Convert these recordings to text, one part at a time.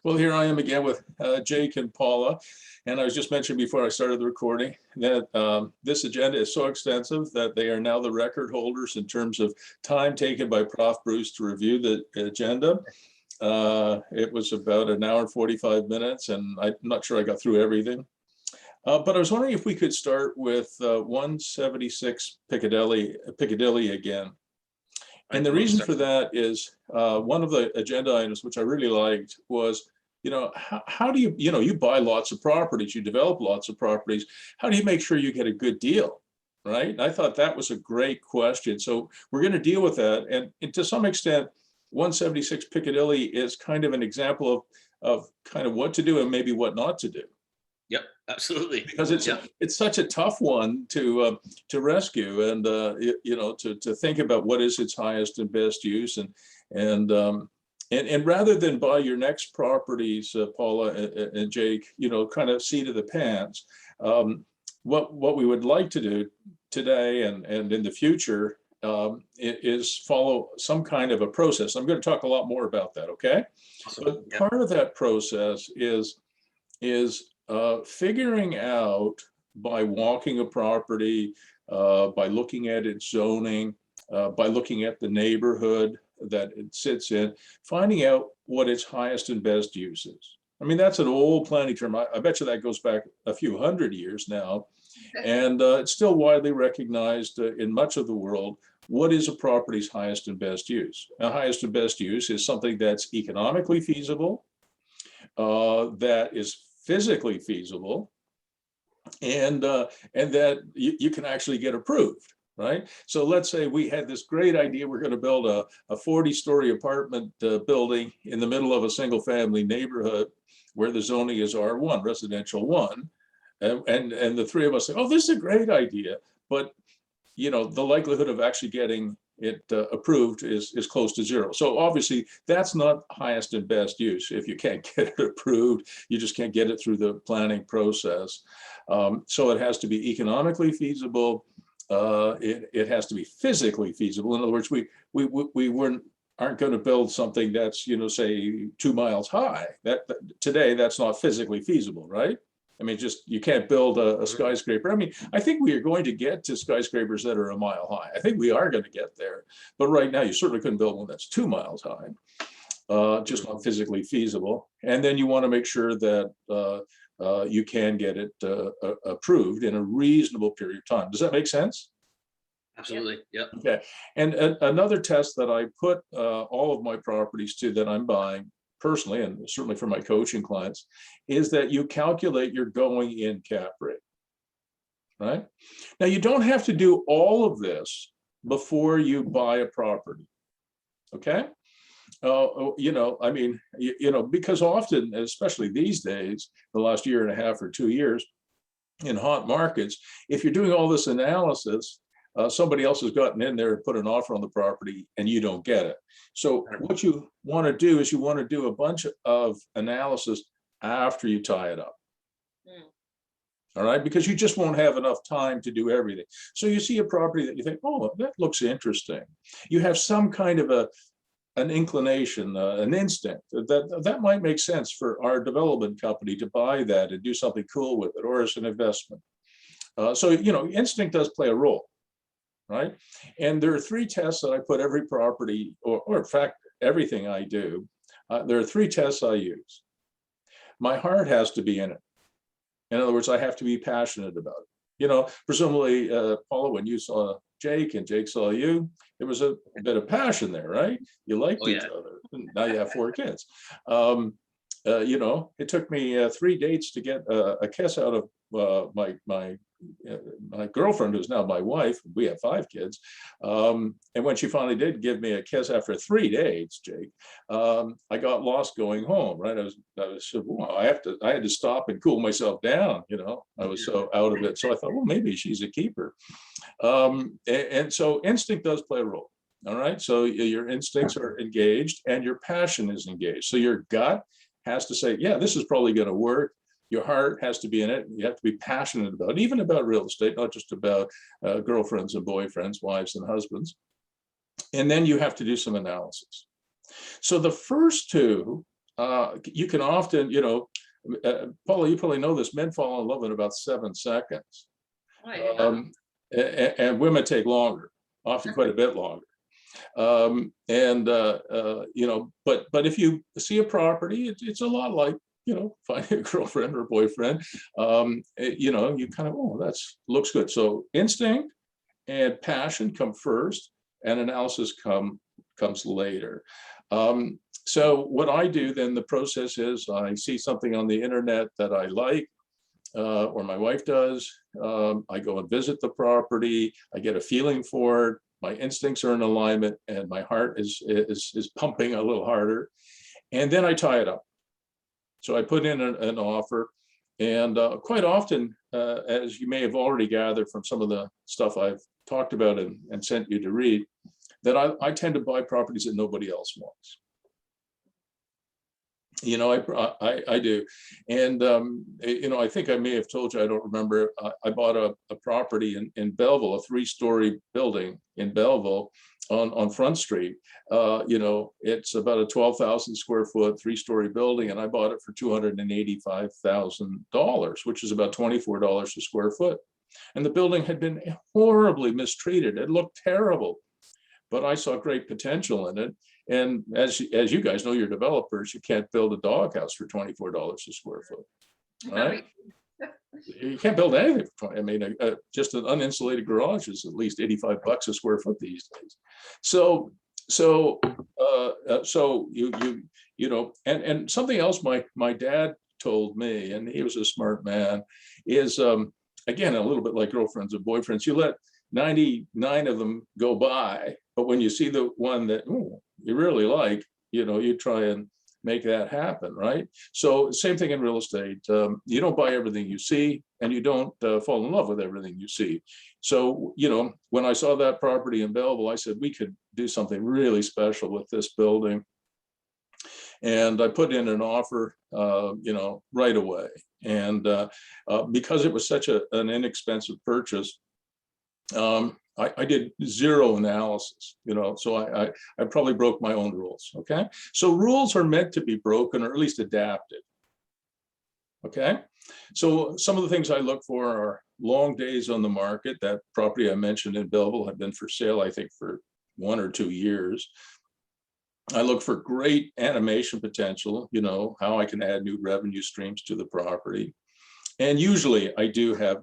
Well, here I am again with Jake and Paula. And I was just mentioning before I started the recording that this agenda is so extensive that they are now the record holders in terms of time taken by Prof. Bruce to review the agenda. It was about an hour and 45 minutes, and I'm not sure I got through everything. But I was wondering if we could start with 176 Piccadilly again. And the reason for that is one of the agenda items, which I really liked, was, how do you buy lots of properties, you develop lots of properties. How do you make sure you get a good deal, right? And I thought that was a great question. So we're going to deal with that. And to some extent, 176 Piccadilly is kind of an example of kind of what to do and maybe what not to do. Yep, absolutely. Because it's such a tough one to rescue, and to think about what is its highest and best use, and rather than buy your next properties, Paula and Jake, kind of seat of the pants. What we would like to do today and in the future is follow some kind of a process. I'm going to talk a lot more about that. Okay, Awesome. but part of that process is figuring out, by walking a property, by looking at its zoning, by looking at the neighborhood that it sits in, finding out what its highest and best use is. I mean, that's an old planning term. I bet you that goes back a few hundred years now. And it's still widely recognized in much of the world. What is a property's highest and best use? Now, highest and best use is something that's economically feasible, that is physically feasible, and that you can actually get approved, right? So let's say we had this great idea, we're going to build a 40-story apartment building in the middle of a single family neighborhood where the zoning is R1, residential 1, and the three of us say, oh, this is a great idea, but the likelihood of actually getting it approved is close to zero. So obviously that's not highest and best use. If you can't get it approved, you just can't get it through the planning process. So it has to be economically feasible. It has to be physically feasible. In other words, we aren't going to build something that's, say 2 miles high. Today, that's not physically feasible, right? I mean, you can't build a skyscraper. I mean, I think we are going to get to skyscrapers that are 1 mile high. I think we are going to get there. But right now, you certainly couldn't build one that's 2 miles high, just not physically feasible. And then you want to make sure that you can get it approved in a reasonable period of time. Does that make sense? Absolutely. Yeah. Okay. And another test that I put all of my properties to that I'm buying personally, and certainly for my coaching clients, is that you calculate your going in cap rate, right? Now, you don't have to do all of this before you buy a property, okay? I mean, because often, especially these days, the last year and a half or 2 years in hot markets, if you're doing all this analysis, somebody else has gotten in there and put an offer on the property and you don't get it. So what you want to do is you want to do a bunch of analysis after you tie it up. All right, because you just won't have enough time to do everything. So you see a property that you think, oh, that looks interesting. You have some kind of an inclination, an instinct that might make sense for our development company to buy that and do something cool with it, or as an investment. So, instinct does play a role. Right. And there are 3 tests that I put every property, or in fact, everything I do. There are 3 tests I use. My heart has to be in it. In other words, I have to be passionate about it. Presumably, Paula, when you saw Jake and Jake saw you, there was a bit of passion there, right? You liked each other. Now you have 4 kids. It took me 3 dates to get a kiss out of my girlfriend, who's now my wife. We have 5 kids, and when she finally did give me a kiss after 3 dates, Jake, I got lost going home. Right, I was well, I had to stop and cool myself down. I was so out of it. So I thought, well, maybe she's a keeper. And so instinct does play a role. All right, so your instincts are engaged and your passion is engaged. So your gut has to say, yeah, this is probably going to work. Your heart has to be in it. You have to be passionate about it, even about real estate, not just about girlfriends and boyfriends, wives and husbands. And then you have to do some analysis. So the first 2 you can often, Paula, you probably know this, men fall in love in about 7 seconds. Oh, yeah. And women take longer, often quite a bit longer. But if you see a property, it's a lot like, finding a girlfriend or boyfriend. You kind of, oh, looks good. So instinct and passion come first, and analysis comes later. So what I do then, the process is I see something on the internet that I like, or my wife does. I go and visit the property. I get a feeling for it. My instincts are in alignment, and my heart is pumping a little harder. And then I tie it up. So I put in an offer, and quite often, as you may have already gathered from some of the stuff I've talked about and sent you to read, that I tend to buy properties that nobody else wants. I do. And, I think I may have told you, I don't remember, I bought a property in Belleville, a 3-story building in Belleville on Front Street. It's about a 12,000 square foot, 3-story building, and I bought it for $285,000, which is about $24 a square foot. And the building had been horribly mistreated. It looked terrible, but I saw great potential in it. And as you guys know, you're developers, you can't build a doghouse for $24 a square foot, right? You can't build anything for 20. I mean, just an uninsulated garage is at least $85 a square foot these days. So and something else my dad told me, and he was a smart man, is again, a little bit like girlfriends and boyfriends, you let 99 of them go by, but when you see the one that you really like, you try and make that happen, right? So same thing in real estate. You don't buy everything you see, and you don't fall in love with everything you see. So, when I saw that property in Belleville, I said, we could do something really special with this building. And I put in an offer, right away. And because it was such an inexpensive purchase, I did zero analysis, so I probably broke my own rules. Okay. So rules are meant to be broken, or at least adapted. Okay. So some of the things I look for are long days on the market. That property I mentioned in Belleville had been for sale, I think, for 1 or 2 years. I look for great animation potential, how I can add new revenue streams to the property. And usually I do have,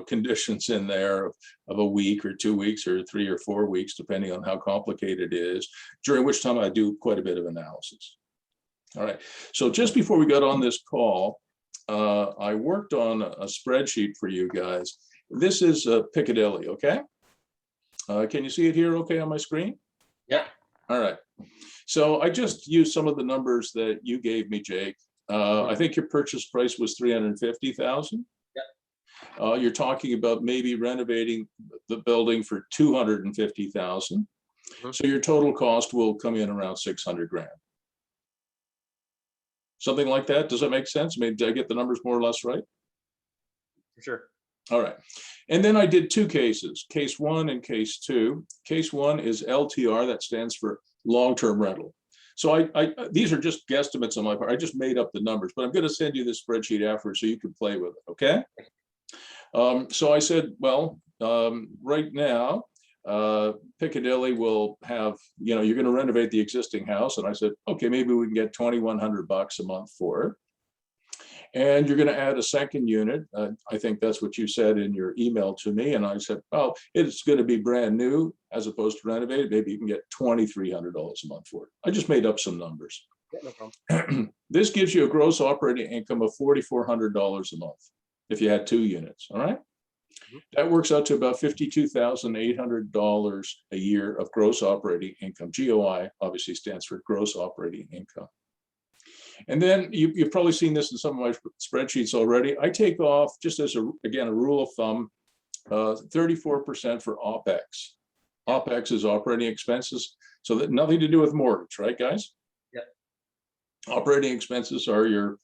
conditions in there of a week or 2 weeks or 3 or 4 weeks, depending on how complicated it is, during which time I do quite a bit of analysis. All right. So just before we got on this call, I worked on a spreadsheet for you guys. This is Piccadilly, okay? Can you see it here okay on my screen? Yeah. All right. So I just used some of the numbers that you gave me, Jake. I think your purchase price was $350,000. Yeah. You're talking about maybe renovating the building for $250,000. So your total cost will come in around 600 grand. Something like that. Does that make sense? I mean, did I get the numbers more or less right? For sure. All right. And then I did 2 cases, case 1 and case 2. Case 1 is LTR, that stands for long-term rental. So these are just guesstimates on my part. I just made up the numbers, but I'm going to send you this spreadsheet after so you can play with it. Okay. So I said, well, right now, Piccadilly will have, you're going to renovate the existing house. And I said, okay, maybe we can get $2,100 a month for it. And you're going to add a second unit. I think that's what you said in your email to me. And I said, well, it's going to be brand new as opposed to renovated. Maybe you can get $2,300 a month for it. I just made up some numbers. Yeah, no problem. This gives you a gross operating income of $4,400 a month if you had 2 units. All right. That works out to about $52,800 a year of gross operating income. GOI obviously stands for gross operating income. And then you've probably seen this in some of my spreadsheets already. I take off, just as again, a rule of thumb, 34% for OPEX. OPEX is operating expenses. So that nothing to do with mortgage, right, guys? Yep. Operating expenses are your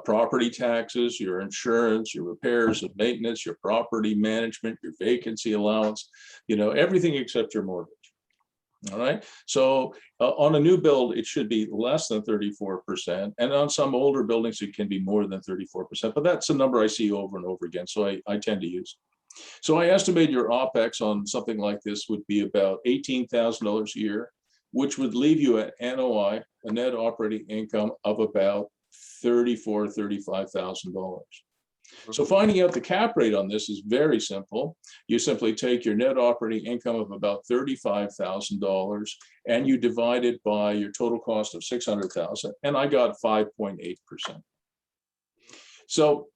property taxes, your insurance, your repairs and maintenance, your property management, your vacancy allowance, everything except your mortgage. All right. So on a new build, it should be less than 34%. And on some older buildings, it can be more than 34%. But that's a number I see over and over again. So I tend to use. So I estimate your OPEX on something like this would be about $18,000 a year, which would leave you at NOI, a net operating income of about $35,000. So finding out the cap rate on this is very simple. You simply take your net operating income of about $35,000 and you divide it by your total cost of $600,000, and I got 5.8%. So,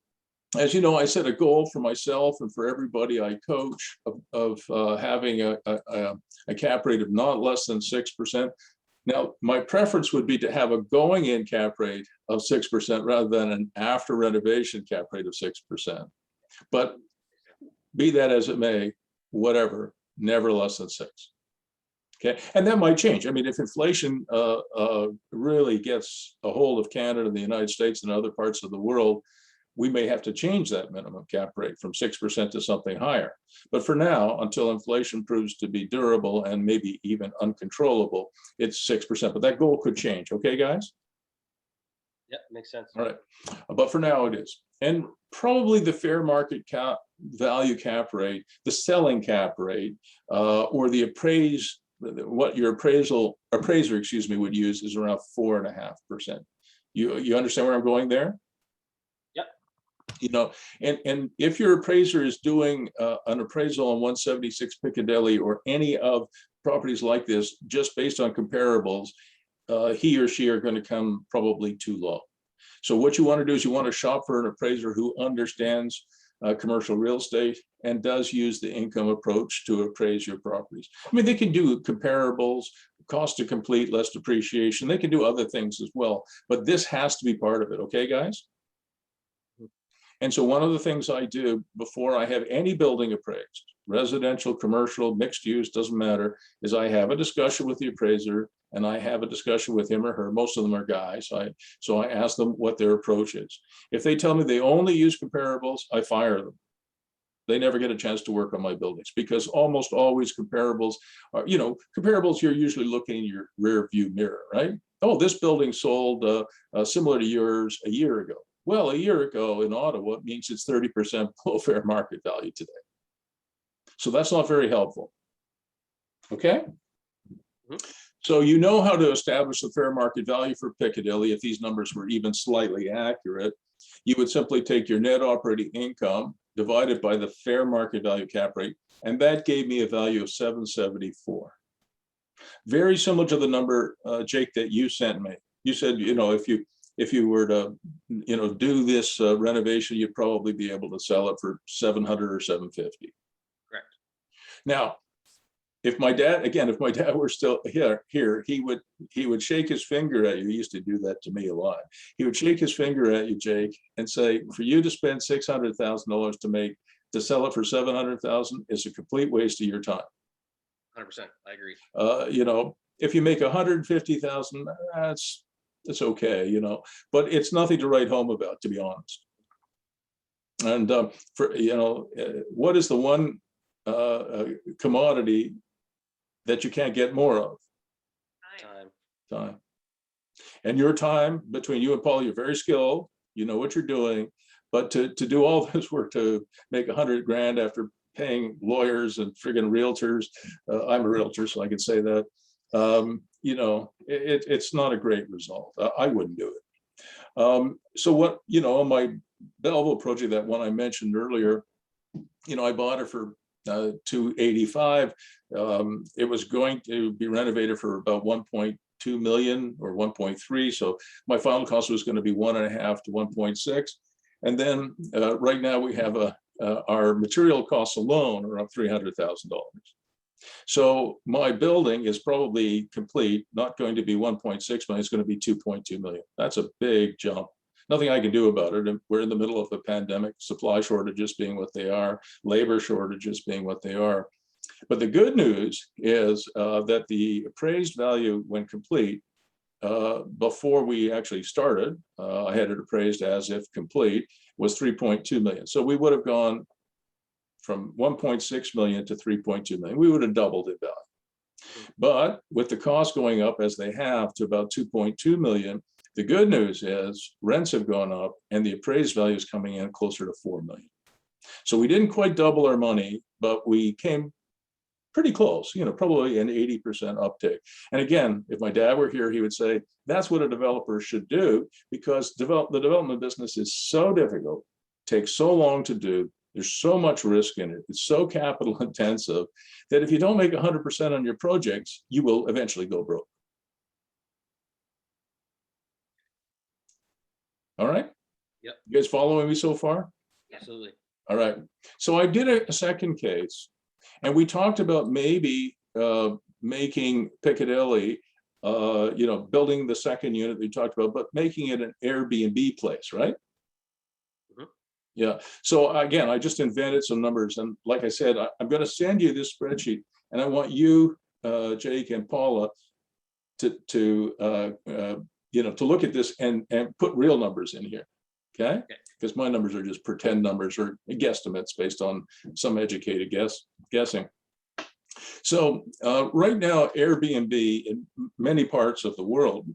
as you know, I set a goal for myself and for everybody I coach of having a cap rate of not less than 6%. Now, my preference would be to have a going-in cap rate of 6% rather than an after renovation cap rate of 6%. But be that as it may, whatever, never less than 6. Okay, and that might change. I mean, if inflation really gets a hold of Canada, the United States, and other parts of the world, we may have to change that minimum cap rate from 6% to something higher. But for now, until inflation proves to be durable and maybe even uncontrollable, it's 6%. But that goal could change. Okay, guys? Yeah, makes sense. All right. But for now, it is. And probably the fair market value cap rate, the selling cap rate, or the what your appraiser, would use is around 4.5%. You understand where I'm going there? You know, and if your appraiser is doing an appraisal on 176 Piccadilly or any of properties like this, just based on comparables, he or she are going to come probably too low. So what you want to do is you want to shop for an appraiser who understands commercial real estate and does use the income approach to appraise your properties. I mean, they can do comparables, cost to complete, less depreciation. They can do other things as well, but this has to be part of it. Okay, guys? And so one of the things I do before I have any building appraised, residential, commercial, mixed use, doesn't matter, is I have a discussion with the appraiser and I have a discussion with him or her. Most of them are guys. So I ask them what their approach is. If they tell me they only use comparables, I fire them. They never get a chance to work on my buildings because almost always comparables are, comparables, you're usually looking in your rear view mirror, right? Oh, this building sold similar to yours a year ago. Well, a year ago in Ottawa, it means it's 30% below fair market value today. So that's not very helpful. Okay? So you know how to establish the fair market value for Piccadilly if these numbers were even slightly accurate. You would simply take your net operating income divided by the fair market value cap rate, and that gave me a value of 774. Very similar to the number, Jake, that you sent me. You said, if you were to, do this renovation, you'd probably be able to sell it for 700 or 750. Correct. Now, if my dad were still here, he would shake his finger at you. He used to do that to me a lot. He would shake his finger at you, Jake, and say, for you to spend $600,000 to sell it for 700,000 is a complete waste of your time. 100%, I agree. If you make 150,000, it's okay, but it's nothing to write home about, to be honest. And what is the one commodity that you can't get more of? Time. And your time, between you and Paula, you're very skilled, you know what you're doing, but to do all this work to make 100 grand after paying lawyers and friggin' realtors, I'm a realtor, so I can say that, it's not a great result. I wouldn't do it. So what, on my Belleville project, that one I mentioned earlier, I bought it for $285. It was going to be renovated for about 1.2 million or 1.3. So my final cost was going to be 1.5 to 1.6. And then right now we have our material costs alone are up $300,000. So my building is probably complete, not going to be 1.6 million, it's going to be 2.2 million. That's a big jump. Nothing I can do about it. And we're in the middle of a pandemic, supply shortages being what they are, labor shortages being what they are. But the good news is that the appraised value when complete, before we actually started, I had it appraised as if complete, was 3.2 million. So we would have gone from 1.6 million to 3.2 million. We would have doubled in value. But with the cost going up as they have to about 2.2 million, the good news is rents have gone up and the appraised value is coming in closer to 4 million. So we didn't quite double our money, but we came pretty close, probably an 80% uptick. And again, if my dad were here, he would say, that's what a developer should do, because the development business is so difficult, takes so long to do. There's so much risk in it. It's so capital intensive that if you don't make 100% on your projects, you will eventually go broke. All right. Yep. You guys following me so far? Absolutely. All right. So I did a second case, and we talked about maybe making Piccadilly, building the second unit we talked about, but making it an Airbnb place, right? Yeah. So again, I just invented some numbers, and like I said, I'm going to send you this spreadsheet, and I want you, Jake and Paula, to look at this and put real numbers in here. Okay? Because my numbers are just pretend numbers or guesstimates based on some educated guessing. So right now, Airbnb in many parts of the world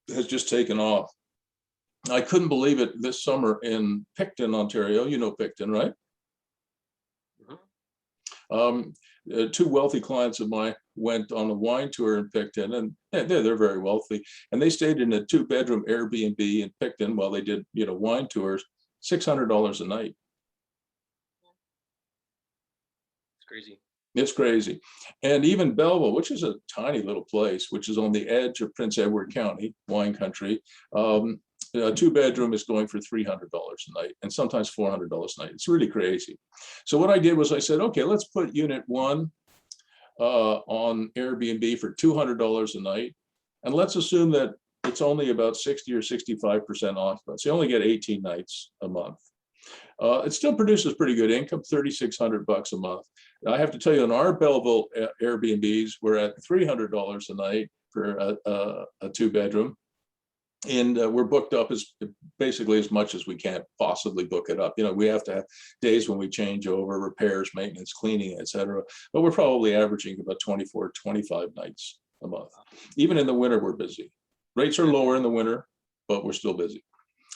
has just taken off. I couldn't believe it this summer in Picton, Ontario. You know Picton, right? Two wealthy clients of mine went on a wine tour in Picton, and they're very wealthy. And they stayed in a 2-bedroom Airbnb in Picton while they did, wine tours, $600 a night. It's crazy. It's crazy. And even Belleville, which is a tiny little place, which is on the edge of Prince Edward County, wine country, a 2-bedroom is going for $300 a night, and sometimes $400 a night. It's really crazy. So what I did was I said, okay, let's put unit 1 on Airbnb for $200 a night. And let's assume that it's only about 60 or 65% occupancy. You only get 18 nights a month. It still produces pretty good income, $3,600 a month. I have to tell you, in our Belleville Airbnbs, we're at $300 a night for a 2-bedroom. And we're booked up as basically as much as we can possibly book it up. We have to have days when we change over, repairs, maintenance, cleaning, etc. But we're probably averaging about 24, 25 nights a month. Even in the winter, we're busy. Rates are lower in the winter, but we're still busy.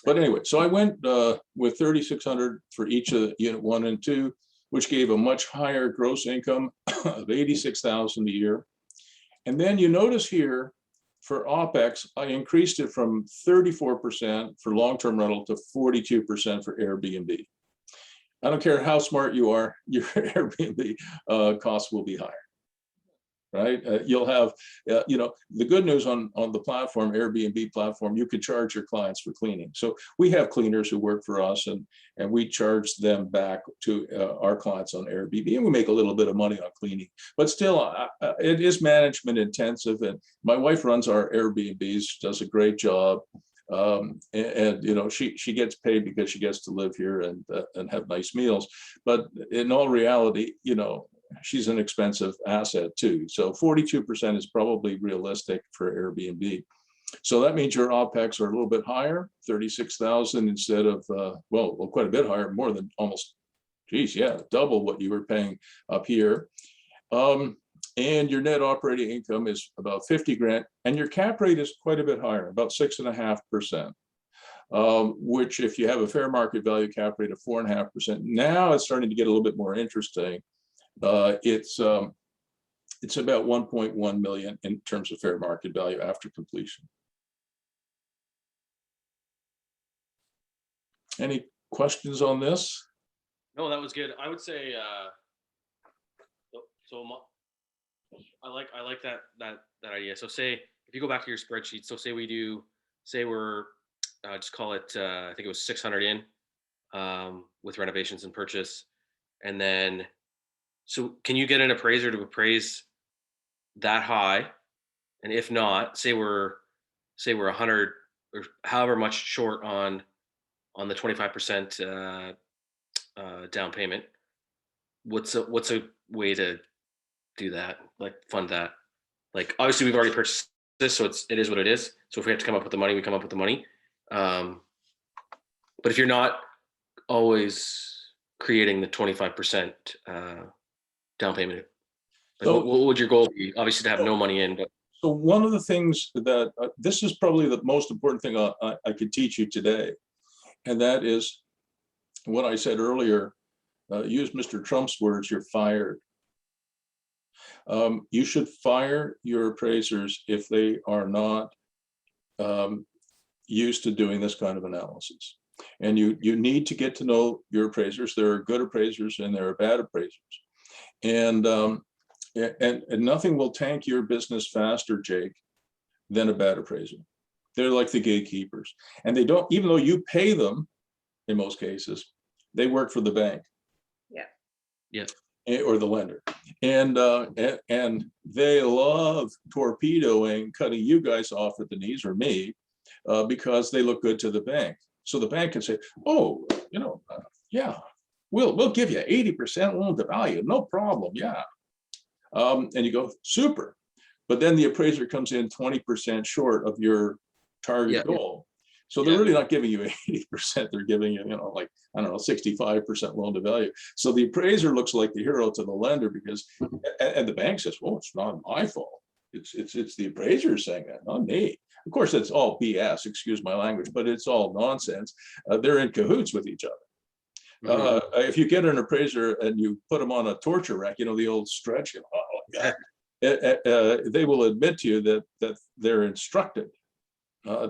But anyway, so I went with 3,600 for each of unit 1 and 2, which gave a much higher gross income of 86,000 a year. And then you notice here, for OPEX, I increased it from 34% for long-term rental to 42% for Airbnb. I don't care how smart you are, your Airbnb costs will be higher, right? You'll have, the good news on the platform, Airbnb platform, you could charge your clients for cleaning. So we have cleaners who work for us, and we charge them back to our clients on Airbnb, and we make a little bit of money on cleaning. But still, it is management intensive, and my wife runs our Airbnbs, does a great job. She gets paid because she gets to live here and have nice meals. But in all reality, she's an expensive asset too. So 42% is probably realistic for Airbnb. So that means your OPEX are a little bit higher, 36,000 instead of, quite a bit higher, more than almost, double what you were paying up here. And your net operating income is about 50 grand, and your cap rate is quite a bit higher, about 6.5%. Which, if you have a fair market value cap rate of 4.5%, now it's starting to get a little bit more interesting. It's about 1.1 million in terms of fair market value after completion. Any questions on this? No, that was good. I would say, I like that idea. So say if you go back to your spreadsheet, so say we're just call it I think it was 600 in with renovations and purchase, and then so can you get an appraiser to appraise that high? And if not, say we're 100 or however much short on the 25% down payment. What's a way to do that, like fund that? Like obviously we've already purchased this, so it is what it is. So if we have to come up with the money, we come up with the money. But if you're not always creating the 25% down payment. Like, what would your goal be? Obviously, to have no money in, but So one of the things that, this is probably the most important thing I could teach you today. And that is what I said earlier, use Mr. Trump's words, you're fired. You should fire your appraisers if they are not used to doing this kind of analysis. And you need to get to know your appraisers. There are good appraisers and there are bad appraisers. And nothing will tank your business faster, Jake, than a bad appraiser. They're like the gatekeepers. And they don't, even though you pay them, in most cases, they work for the bank. Yeah. Yeah. Or the lender. And they love torpedoing, cutting you guys off at the knees, or me, because they look good to the bank. So the bank can say, oh, yeah, we'll give you 80% loan to value, no problem, yeah. And you go, super. But then the appraiser comes in 20% short of your target goal. So they're really not giving you 80%, they're giving you, like, I don't know, 65% loan to value. So the appraiser looks like the hero to the lender because, and the bank says, well, it's not my fault. It's the appraiser saying that, not me. Of course, it's all BS, excuse my language, but it's all nonsense. They're in cahoots with each other. If you get an appraiser and you put them on a torture rack, the old stretch, oh God, they will admit to you that they're instructed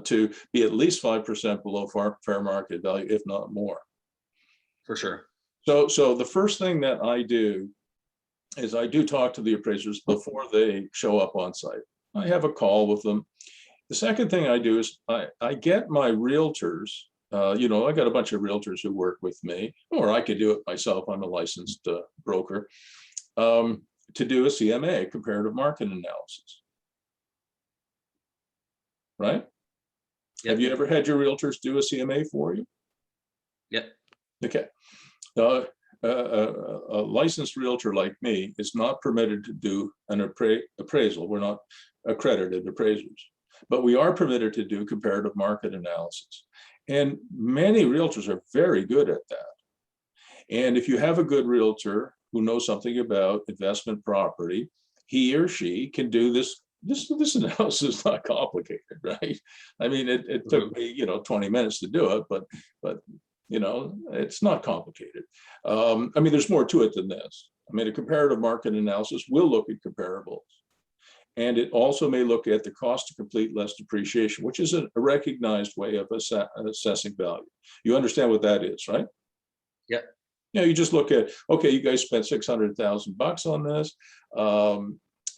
to be at least 5% below fair market value, if not more. For sure. So the first thing that I do is I do talk to the appraisers before they show up on site. I have a call with them. The second thing I do is I get my realtors, I got a bunch of realtors who work with me, or I could do it myself. I'm a licensed broker, to do a CMA, comparative market analysis. Right? Yep. Have you ever had your realtors do a CMA for you? Yep. Okay. A licensed realtor like me is not permitted to do an appraisal. We're not accredited appraisers, but we are permitted to do comparative market analysis. And many realtors are very good at that. And if you have a good realtor who knows something about investment property, he or she can do this. This analysis is not complicated, right? I mean, it took me, 20 minutes to do it, but it's not complicated. I mean, there's more to it than this. I mean, a comparative market analysis will look at comparables. And it also may look at the cost to complete less depreciation, which is a recognized way of assessing value. You understand what that is, right? Yeah. You just look at, okay, you guys spent $600,000 on this.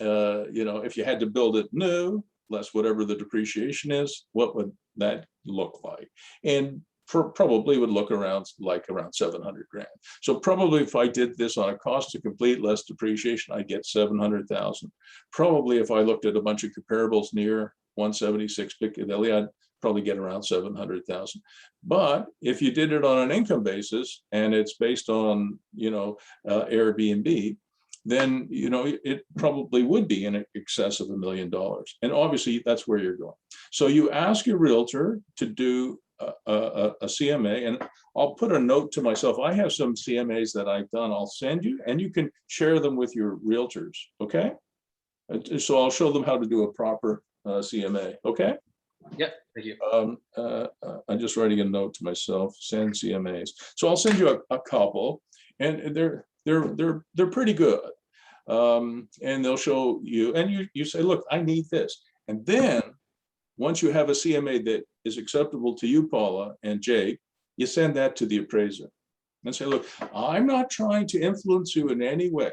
If you had to build it new, less whatever the depreciation is, what would that look like? And probably would look around 700 grand. So probably if I did this on a cost to complete less depreciation, I get 700,000. Probably if I looked at a bunch of comparables near 176 Piccadilly, I'd probably get around 700,000. But if you did it on an income basis and it's based on, Airbnb, then, it probably would be in excess of $1 million. And obviously that's where you're going. So you ask your realtor to do a CMA, and I'll put a note to myself. I have some CMAs that I've done. I'll send you, and you can share them with your realtors. Okay. So I'll show them how to do a proper CMA. Okay. Yeah, thank you. I'm just writing a note to myself, send CMAs. So I'll send you a couple, and they're pretty good. And they'll show you, and you say, look, I need this. And then once you have a CMA that is acceptable to you, Paula and Jake, you send that to the appraiser and say, look, I'm not trying to influence you in any way,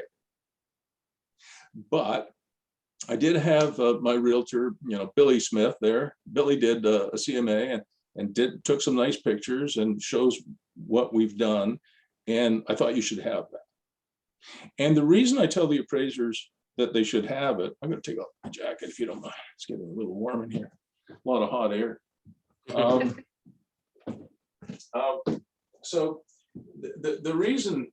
but I did have my realtor, Billy Smith there. Billy did a CMA and took some nice pictures and shows what we've done. And I thought you should have that. And the reason I tell the appraisers that they should have it, I'm going to take off my jacket if you don't mind. It's getting a little warm in here. A lot of hot air. So the reason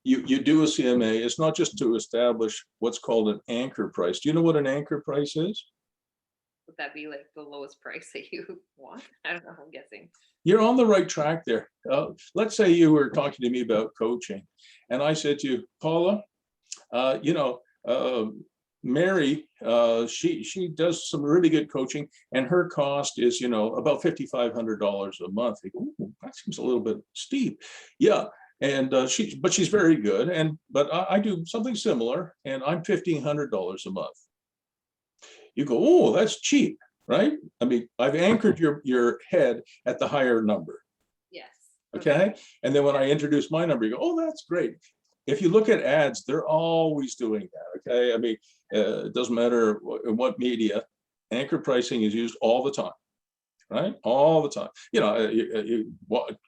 you do a CMA is not just to establish what's called an anchor price. Do you know what an anchor price is? Would that be like the lowest price that you want? I don't know, I'm guessing. You're on the right track there. Let's say you were talking to me about coaching, and I said to you, Paula, You know, Mary, she does some really good coaching, and her cost is, you know, about $5,500 a month. You go, "Ooh, that seems a little bit steep." Yeah, and but she's very good. But I do something similar, and I'm $1,500 a month. You go, "Oh, that's cheap," right? I mean, I've anchored your head at the higher number. Yes. Okay. And then when I introduce my number, you go, "Oh, that's great." If you look at ads, they're always doing that. Okay. I mean, it doesn't matter what media, anchor pricing is used all the time, right? All the time. You know,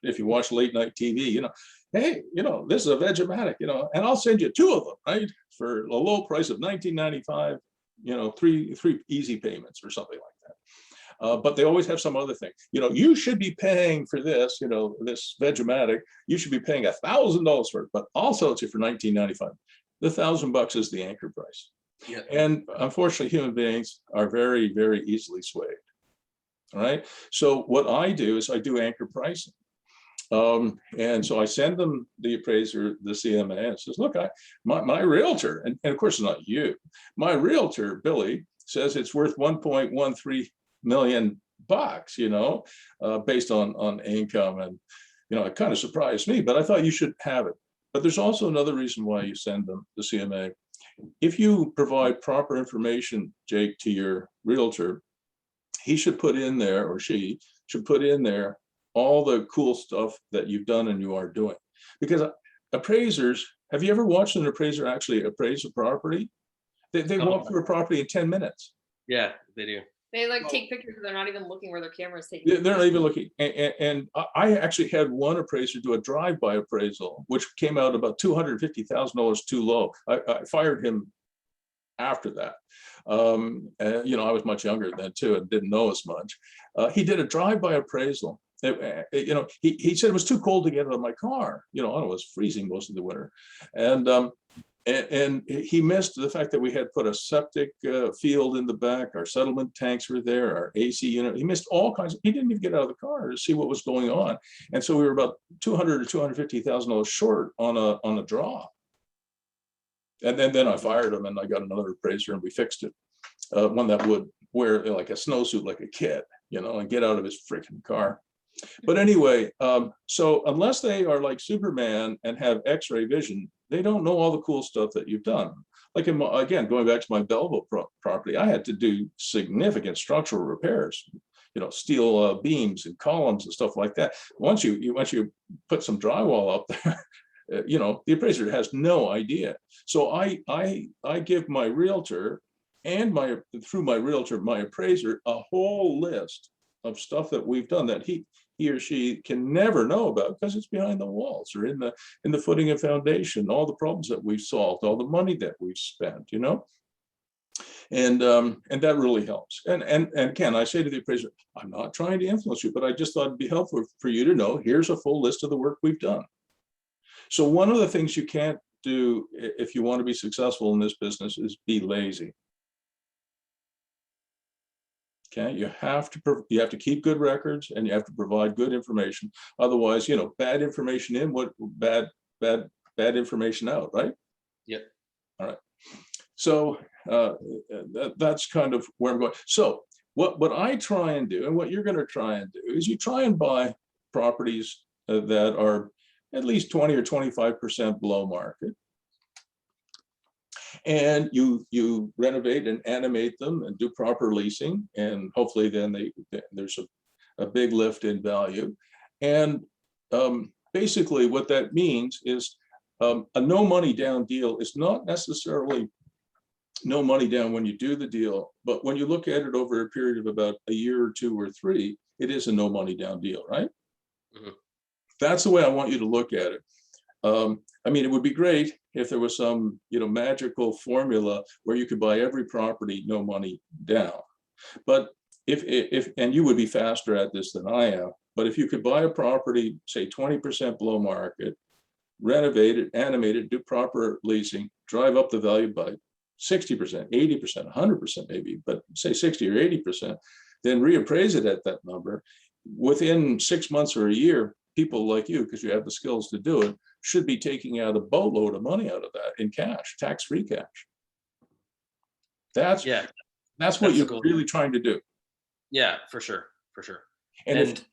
if you watch late night TV, you know, "Hey, you know, this is a Vegematic, you know, and I'll send you 2 of them, right? For a low price of $19.95, you know, three easy payments or something like that." But they always have some other thing. You know, "You should be paying for this, you know, this Vegematic, you should be paying $1,000 for it, but also it's for $19.95. The $1,000 is the anchor price. Yeah. And unfortunately, human beings are very, very easily swayed. All right. So what I do is I do anchor pricing. And so I send them the appraiser, the CMA, and says, "Look, my realtor," and of course it's not you, "my realtor, Billy, says it's worth 1.13 million bucks, you know, based on income." And, you know, it kind of surprised me, but I thought you should have it. But there's also another reason why you send them the CMA. If you provide proper information, Jake, to your realtor, he should put in there, or she should put in there, all the cool stuff that you've done and you are doing. Because appraisers, have you ever watched an appraiser actually appraise a property? They walk through a property in 10 minutes. Yeah, they do. They like Well- take pictures, but they're not even looking where their camera's taking. They're not even looking. And I actually had one appraiser do a drive-by appraisal, which came out about $250,000 too low. I fired him after that. You know, I was much younger then too and didn't know as much. He did a drive-by appraisal. You know, he said it was too cold to get out of my car. You know, it was freezing most of the winter. And he missed the fact that we had put a septic field in the back. Our settlement tanks were there, our AC unit. He missed all kinds of, he didn't even get out of the car to see what was going on. And so we were about $200,000 or $250,000 short on a draw. And then I fired him and I got another appraiser and we fixed it. One that would wear like a snowsuit like a kid, you know, and get out of his freaking car. But anyway, so unless they are like Superman and have X-ray vision, they don't know all the cool stuff that you've done. Like again, going back to my Belleville property, I had to do significant structural repairs, you know, steel beams and columns and stuff like that. Once you put some drywall up there, you know, the appraiser has no idea. So I give my realtor and through my realtor, my appraiser, a whole list of stuff that we've done that he or she can never know about because it's behind the walls or in the footing and foundation, all the problems that we've solved, all the money that we've spent, you know. And that really helps. And Ken, I say to the appraiser, I'm not trying to influence you, but I just thought it'd be helpful for you to know, here's a full list of the work we've done. So one of the things you can't do if you want to be successful in this business is be lazy. Okay, you have to keep good records and you have to provide good information. Otherwise, you know, bad information in, what bad information out, right? Yep. All right. So that's kind of where I'm going. So what I try and do, and what you're going to try and do, is you try and buy properties that are at least 20 or 25% below market. And you renovate and animate them and do proper leasing, and hopefully then there's a big lift in value. And basically what that means is a no money down deal is not necessarily no money down when you do the deal, but when you look at it over a period of about a year or 2 or 3, it is a no money down deal, right? Mm-hmm. That's the way I want you to look at it. I mean, it would be great if there was some, you know, magical formula where you could buy every property no money down. But if and you would be faster at this than I am, but if you could buy a property, say 20% below market, renovate it, animate it, do proper leasing, drive up the value by 60%, 80%, 100% maybe, but say 60 or 80%, then reappraise it at that number. Within 6 months or a year, people like you, because you have the skills to do it, should be taking out a boatload of money out of that in cash, tax-free cash. That's Yeah, what that's the you're goal. really trying to do. Yeah, for sure, for sure. And And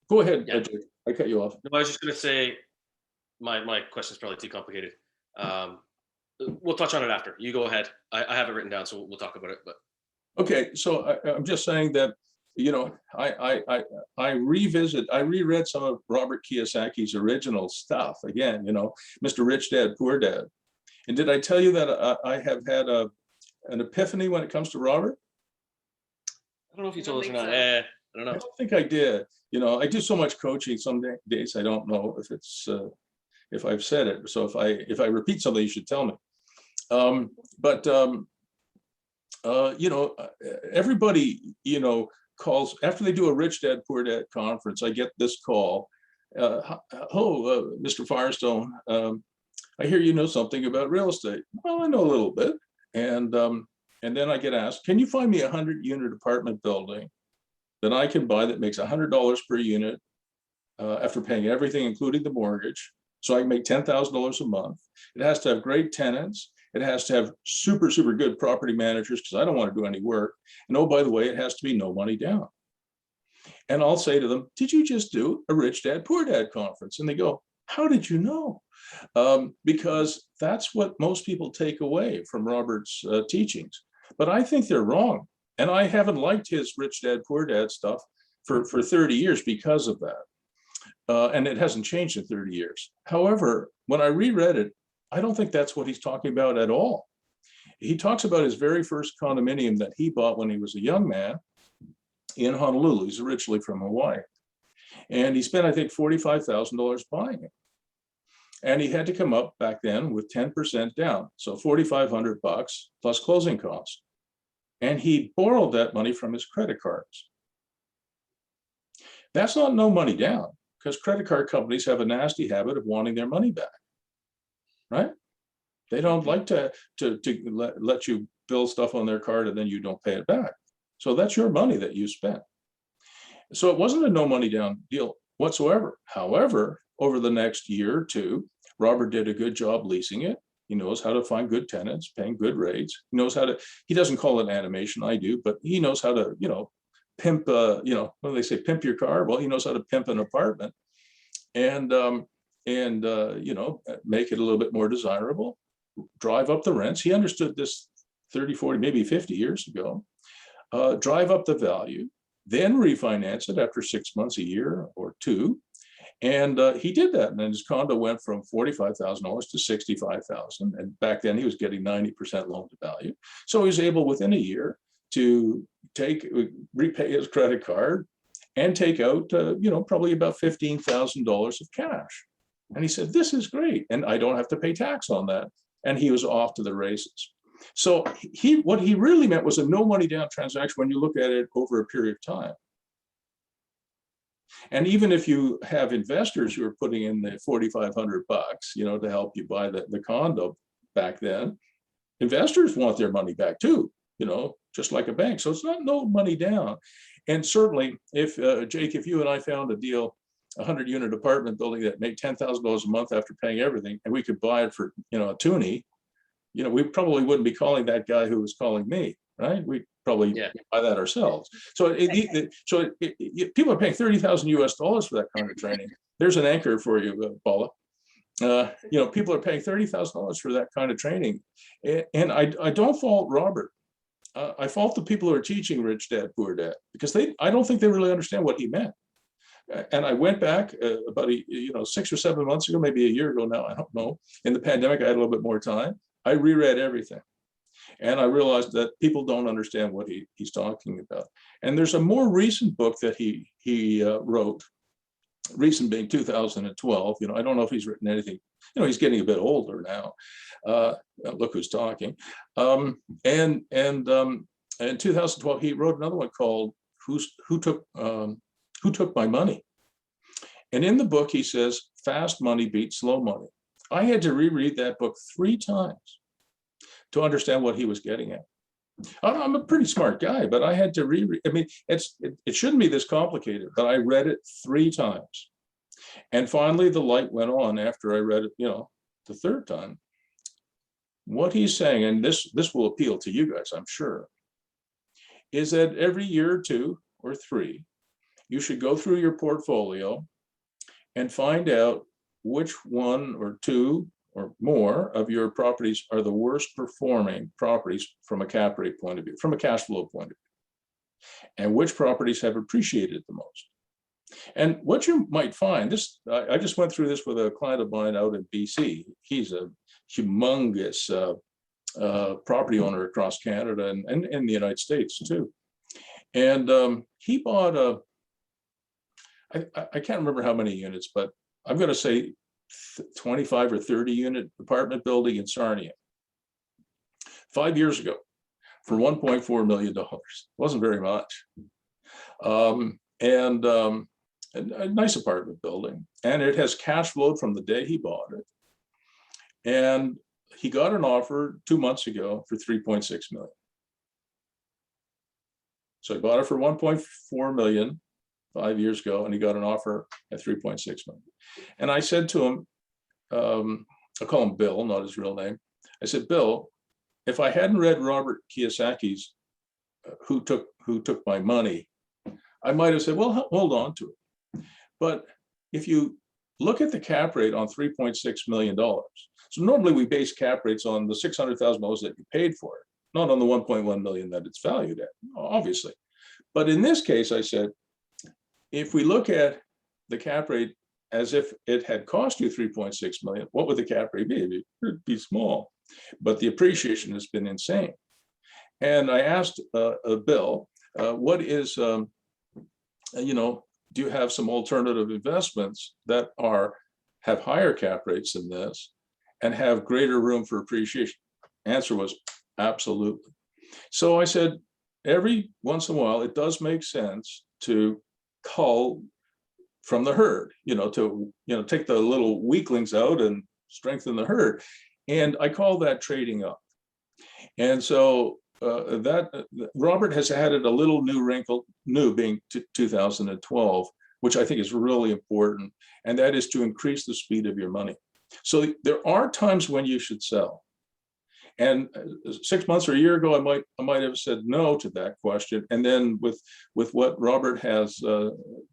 go ahead, yeah. Jake, I cut you off. No, I was just gonna say, my question is probably too complicated. We'll touch on it after. You go ahead. I have it written down, so we'll talk about it. But Okay, so I'm just saying that, you know, I reread some of Robert Kiyosaki's original stuff again, you know, Mr. Rich Dad, Poor Dad. And did I tell you that I have had an epiphany when it comes to Robert? I don't know if you I don't told us or think not. so. I don't I know. don't think I did. You know, I do so much coaching some days I don't know if it's if I've said it. So if I repeat something, you should tell me. You know, everybody, you know, calls after they do a Rich Dad Poor Dad conference. I get this call. Mr. Firestone, I hear you know something about real estate. Well, I know a little bit, and then I get asked, can you find me a 100-unit apartment building that I can buy that makes $100 per unit after paying everything, including the mortgage, so I can make $10,000 a month. It has to have great tenants. It has to have super, super good property managers because I don't want to do any work. And oh, by the way, it has to be no money down. And I'll say to them, did you just do a Rich Dad, Poor Dad conference? And they go, how did you know? Because that's what most people take away from Robert's teachings. But I think they're wrong. And I haven't liked his Rich Dad, Poor Dad stuff for 30 years because of that. And it hasn't changed in 30 years. However, when I reread it, I don't think that's what he's talking about at all. He talks about his very first condominium that he bought when he was a young man in Honolulu. He's originally from Hawaii. And he spent, I think, $45,000 buying it. And he had to come up back then with 10% down. So $4,500 plus closing costs. And he borrowed that money from his credit cards. That's not no money down, because credit card companies have a nasty habit of wanting their money back, right? They don't like to let you bill stuff on their card and then you don't pay it back. So that's your money that you spent. So it wasn't a no money down deal whatsoever. However, over the next year or two, Robert did a good job leasing it. He knows how to find good tenants, paying good rates. He knows how to, he doesn't call it animation, I do, but he knows how to, you know, pimp, you know, when they say pimp your car, well, he knows how to pimp an apartment and you know, make it a little bit more desirable, drive up the rents. He understood this 30, 40, maybe 50 years ago, drive up the value, then refinance it after 6 months, a year or two. And he did that. And then his condo went from $45,000 to $65,000. And back then he was getting 90% loan to value. So he was able within a year to repay his credit card and take out, you know, probably about $15,000 of cash. And he said, this is great. And I don't have to pay tax on that. And he was off to the races. So what he really meant was a no money down transaction when you look at it over a period of time. And even if you have investors who are putting in the $4,500, you know, to help you buy the condo back then, investors want their money back too, you know, just like a bank. So it's not no money down. And certainly if Jake, if you and I found a deal, a 100-unit apartment building that made $10,000 a month after paying everything, and we could buy it for, you know, a toonie, you know, we probably wouldn't be calling that guy who was calling me, right? We probably buy that ourselves. So people are paying $30,000 US for that kind of training. There's an anchor for you, Paula. You know, people are paying $30,000 for that kind of training. And I don't fault Robert. I fault the people who are teaching Rich Dad, Poor Dad, because I don't think they really understand what he meant. And I went back about 6 or 7 months ago, maybe a year ago now, I don't know. In the pandemic, I had a little bit more time. I reread everything. And I realized that people don't understand what he's talking about. And there's a more recent book that he wrote, recent being 2012. You know, I don't know if he's written anything. You know, he's getting a bit older now. Look who's talking. And in 2012, he wrote another one called "Who Took My Money?" And in the book, he says, "Fast money beats slow money." I had to reread that book 3 times to understand what he was getting at. I'm a pretty smart guy, but I had to reread. I mean, it shouldn't be this complicated, but I read it 3 times And finally, the light went on after I read it, the third time. What he's saying, and this will appeal to you guys, I'm sure, is that every year or two or three, you should go through your portfolio and find out which one or two or more of your properties are the worst performing properties from a cap rate point of view, from a cash flow point of view, and which properties have appreciated the most. And what you might find, I just went through this with a client of mine out in BC. He's a humongous property owner across Canada and in the United States too. And he bought I can't remember how many units, but I'm going to say 25 or 30 unit apartment building in Sarnia 5 years ago for $1.4 million. Wasn't very much. A nice apartment building, and it has cash flowed from the day he bought it. And he got an offer 2 months ago for 3.6 million. So he bought it for 1.4 million 5 years ago, and he got an offer at 3.6 million. And I said to him, I call him Bill, not his real name. I said, Bill, if I hadn't read Robert Kiyosaki's Who Took My Money, I might have said, well, hold on to it. But if you look at the cap rate on $3.6 million, so normally we base cap rates on the $600,000 that you paid for it, not on the 1.1 million that it's valued at, obviously. But in this case, I said, if we look at the cap rate as if it had cost you 3.6 million, what would the cap rate be? It would be small, but the appreciation has been insane. And I asked Bill, what is, do you have some alternative investments that have higher cap rates than this and have greater room for appreciation? Answer was absolutely. So I said, every once in a while, it does make sense to cull from the herd, to take the little weaklings out and strengthen the herd. And I call that trading up. And so Robert has added a little new wrinkle, new being 2012, which I think is really important, and that is to increase the speed of your money. So there are times when you should sell. And 6 months or a year ago, I might have said no to that question. And then with what Robert has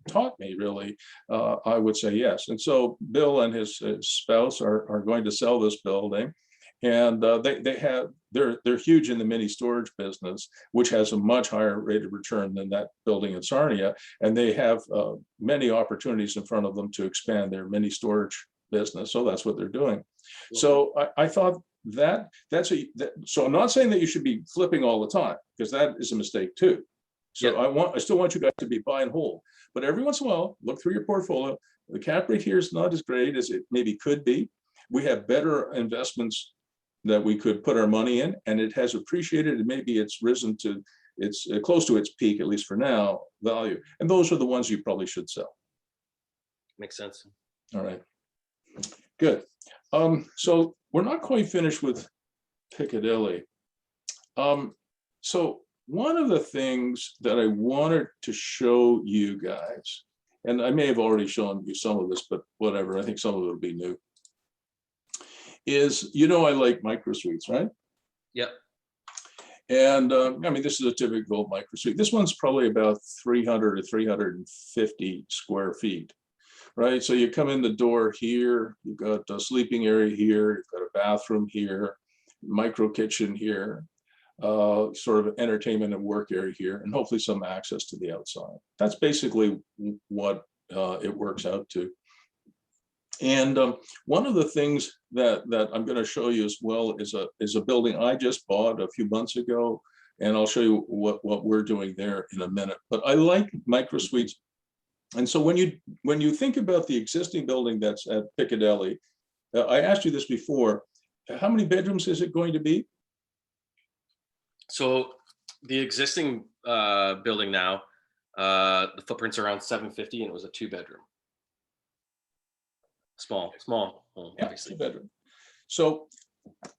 taught me, really, I would say yes. And so Bill and his spouse are going to sell this building. And they're huge in the mini storage business, which has a much higher rate of return than that building in Sarnia. And they have many opportunities in front of them to expand their mini storage business. So that's what they're doing. So I thought so I'm not saying that you should be flipping all the time, because that is a mistake too. So I still want you guys to be buy and hold, but every once in a while, look through your portfolio. The cap rate here is not as great as it maybe could be. We have better investments that we could put our money in, and it has appreciated, and maybe it's risen to, it's close to its peak, at least for now, value. And those are the ones you probably should sell. Makes sense. All right, good. So we're not quite finished with Piccadilly. So one of the things that I wanted to show you guys, and I may have already shown you some of this, but whatever, I think some of it will be new, is, I like microsuites, right? Yep. And I mean, this is a typical microsuite. This one's probably about 300 to 350 square feet, right? So you come in the door here, you've got a sleeping area here, you've got a bathroom here, micro kitchen here, sort of entertainment and work area here, and hopefully some access to the outside. That's basically what it works out to. And one of the things that I'm going to show you as well is a building I just bought a few months ago, and I'll show you what we're doing there in a minute. But I like microsuites, and so when you think about the existing building that's at Piccadilly, I asked you this before. How many bedrooms is it going to be? So the existing building now, the footprint's around 750, and it was a 2-bedroom. Small home, Yeah, obviously. 2-bedroom. So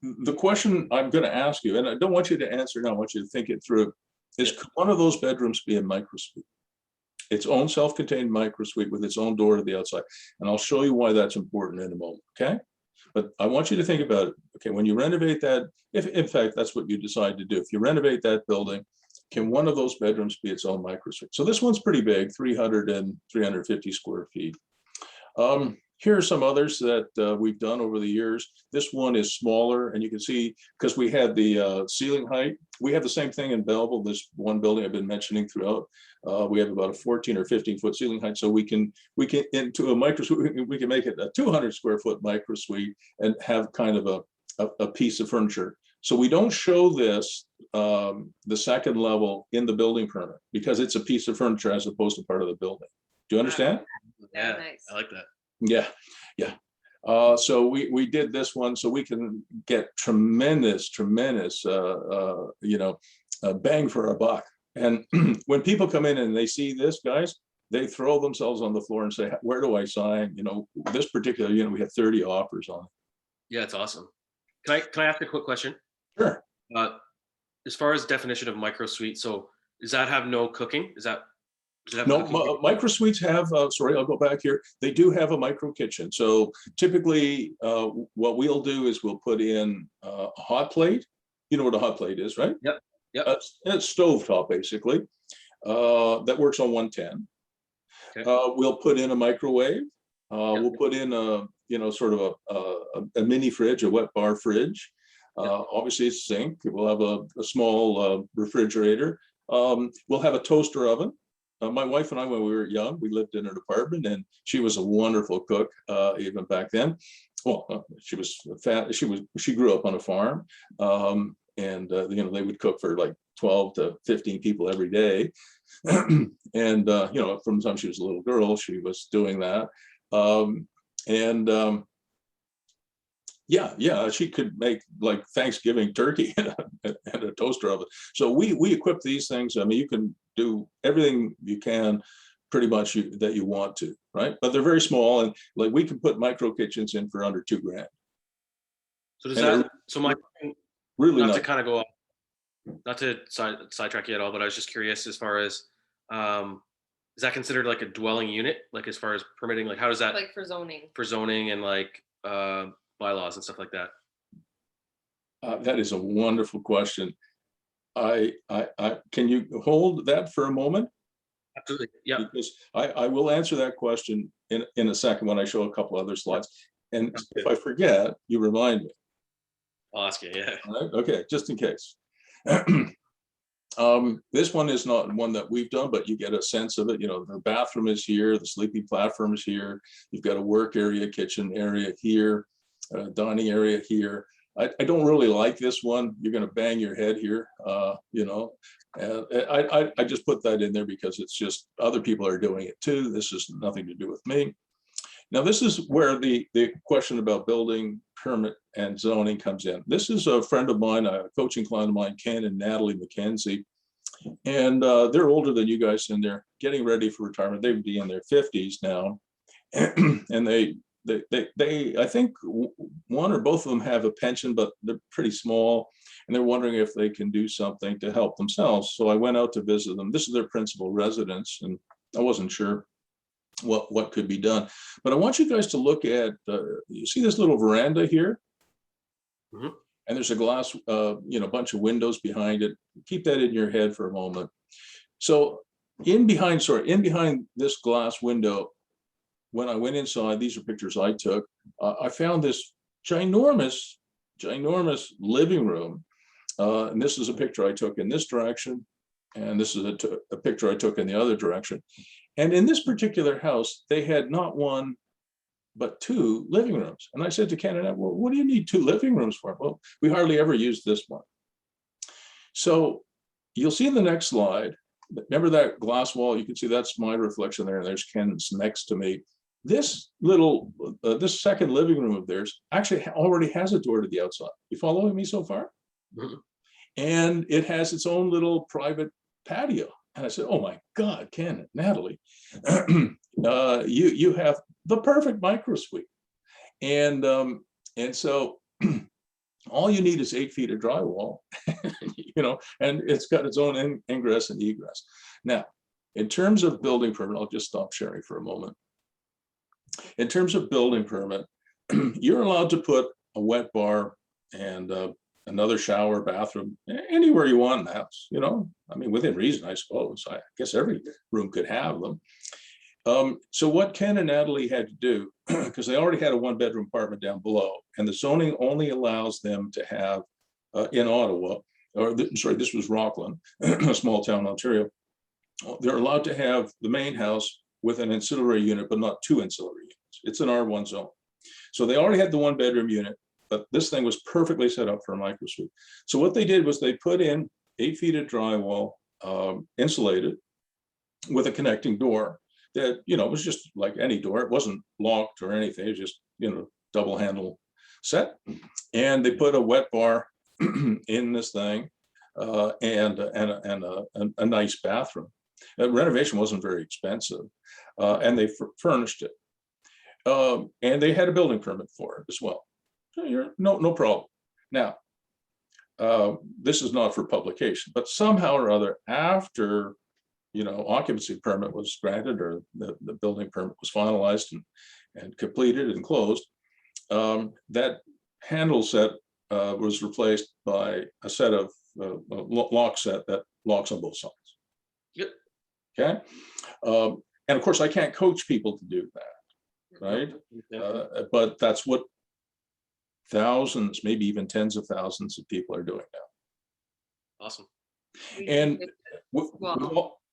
the question I'm going to ask you, and I don't want you to answer now, I want you to think it through, is could one of those bedrooms be a microsuite? its own self-contained microsuite with its own door to the outside. And I'll show you why that's important in a moment, okay? But I want you to think about it. Okay, when you renovate that, if in fact that's what you decide to do, if you renovate that building, can one of those bedrooms be its own microsuite? So this one's pretty big, 300 and 350 square feet. Here are some others that we've done over the years. This one is smaller, and you can see, because we had the ceiling height, we have the same thing in Belleville, this one building I've been mentioning throughout. We have about a 14 or 15 foot ceiling height, so we can into a microsuite, we can make it a 200 square foot microsuite and have kind of a piece of furniture. So we don't show this, the second level in the building permit, because it's a piece of furniture as opposed to part of the building. Do you understand? Yeah, Nice. I like that. Yeah, yeah. So we did this one so we can get tremendous, bang for our buck. And when people come in and they see this, guys, they throw themselves on the floor and say, where do I sign? You know, this particular unit, we had 30 offers on it. Yeah, it's awesome. Can I ask a quick question? Sure. As far as definition of micro suite, so does that have no cooking? Does it have No, cooking? microsuites have, sorry, I'll go back here. They do have a micro kitchen. So typically what we'll do is we'll put in a hot plate. You know what a hot plate is, right? Yep. Yep. It's stovetop, basically. That works on 110. Okay. We'll put in a microwave. Yep. We'll put in sort of a mini fridge, a wet bar fridge. Obviously a sink. We'll have a small refrigerator. We'll have a toaster oven. My wife and I, when we were young, we lived in an apartment, and she was a wonderful cook, even back then. Well, she was fat. She grew up on a farm, and they would cook for like 12 to 15 people every day. And from the time she was a little girl, she was doing that. Yeah, she could make like Thanksgiving turkey and a toaster oven. So we equip these things. I mean, you can do everything you can pretty much that you want to, right? But they're very small, and like we can put micro kitchens in for under $2,000. So does that, so my, really not nice. to kind of go off, not to sidetrack you at all, but I was just curious as far as, is that considered like a dwelling unit? Like as far as permitting, like how does that, Like for zoning. for zoning and like bylaws and stuff like that? That is a wonderful question. I can you hold that for a moment? Absolutely. Yeah. Because I will answer that question in a second when I show a couple other slides. And if I forget, you remind me. I'll ask you. Yeah. All right? Okay, just in case. This one is not one that we've done, but you get a sense of it. You know, the bathroom is here, the sleeping platform is here. You've got a work area, kitchen area here, dining area here. I don't really like this one. You're going to bang your head here, I just put that in there because it's just other people are doing it too. This has nothing to do with me. Now, this is where the question about building permit and zoning comes in. This is a friend of mine, a coaching client of mine, Ken and Natalie McKenzie. And they're older than you guys, and they're getting ready for retirement. They'd be in their 50s now. And they I think one or both of them have a pension, but they're pretty small, and they're wondering if they can do something to help themselves. So I went out to visit them. This is their principal residence, and I wasn't sure what could be done. But I want you guys to look at, you see this little veranda here? Mm-hmm. And there's a glass, bunch of windows behind it. Keep that in your head for a moment. So in behind this glass window, when I went inside, these are pictures I took, I found this ginormous living room. And this is a picture I took in this direction. And this is a picture I took in the other direction. And in this particular house, they had not one, but two living rooms. And I said to Ken, well, what do you need two living rooms for? Well, we hardly ever use this one. So you'll see in the next slide, remember that glass wall? You can see that's my reflection there. And there's Ken's next to me. This this second living room of theirs actually already has a door to the outside. You following me so far? Mm-hmm. And it has its own little private patio. And I said, oh my God, Ken, Natalie, you have the perfect microsuite. And so all you need is 8 feet of drywall, and it's got its own ingress and egress. Now, In terms of building permit, I'll just stop sharing for a moment. In terms of building permit, you're allowed to put a wet bar and another shower, bathroom, anywhere you want in the house, you know, I mean, within reason, I suppose. I guess every room could have them. So what Ken and Natalie had to do, because they already had a 1-bedroom apartment down below, and the zoning only allows them to have in Ottawa, or sorry, this was Rockland, a small town, Ontario. They're allowed to have the main house with an ancillary unit, but not 2 ancillary units. It's an R1 zone. So they already had the 1-bedroom unit, but this thing was perfectly set up for a microsuite. So what they did was they put in 8 feet of drywall, insulated, with a connecting door that, you know, was just like any door. It wasn't locked or anything. It was just, you know, double handle set. And they put a wet bar in this thing and a nice bathroom. Renovation wasn't very expensive, and they furnished it. And they had a building permit for it as well. No problem. Now, this is not for publication, but somehow or other, after, you know, occupancy permit was granted, or the building permit was finalized and completed and closed, that handle set was replaced by a set of lock set that locks on both sides. Yep. Okay. And of course, I can't coach people to do that, right? But that's what thousands, maybe even tens of thousands of people are doing now. Awesome. And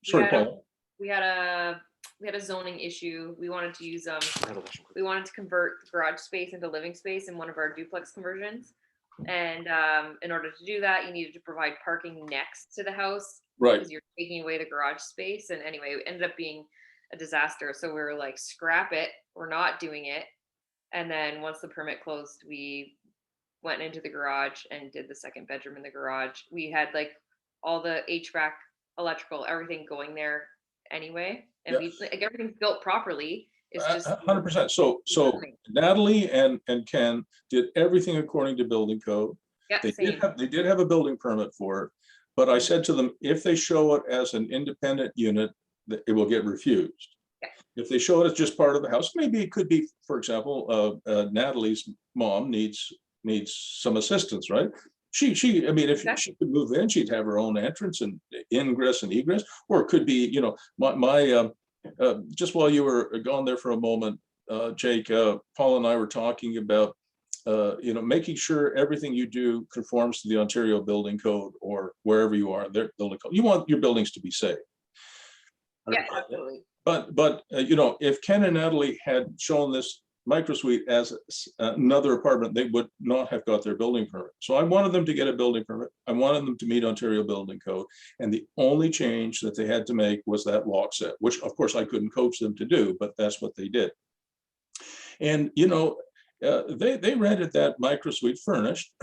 sorry, Paul. We had a zoning issue. We wanted to use we wanted to convert the garage space into living space in one of our duplex conversions. And in order to do that, you needed to provide parking next to the house, Right. Because you're taking away the garage space. And anyway, it ended up being a disaster. So we were like, scrap it. We're not doing it. And then once the permit closed, we went into the garage and did the 2nd bedroom in the garage. We had like all the HVAC, electrical, everything going there anyway. And we like everything's built properly. It's just 100%. So Natalie and Ken did everything according to building code. Yeah, they did have a building permit for it, but I said to them, if they show it as an independent unit, it will get refused. Yeah. If they show it as just part of the house, maybe it could be, for example, Natalie's mom needs some assistance, right? She, I mean, if she could move in, she'd have her own entrance and ingress and egress, or it could be, you know, just while you were gone there for a moment, Jake, Paul and I were talking about, you know, making sure everything you do conforms to the Ontario Building Code, or wherever you are, their building code. You want your buildings to be safe. Yeah, absolutely. But you know, if Ken and Natalie had shown this microsuite as another apartment, they would not have got their building permit. So I wanted them to get a building permit. I wanted them to meet Ontario Building Code. And the only change that they had to make was that lock set, which of course I couldn't coach them to do, but that's what they did. And, you know, they rented that microsuite furnished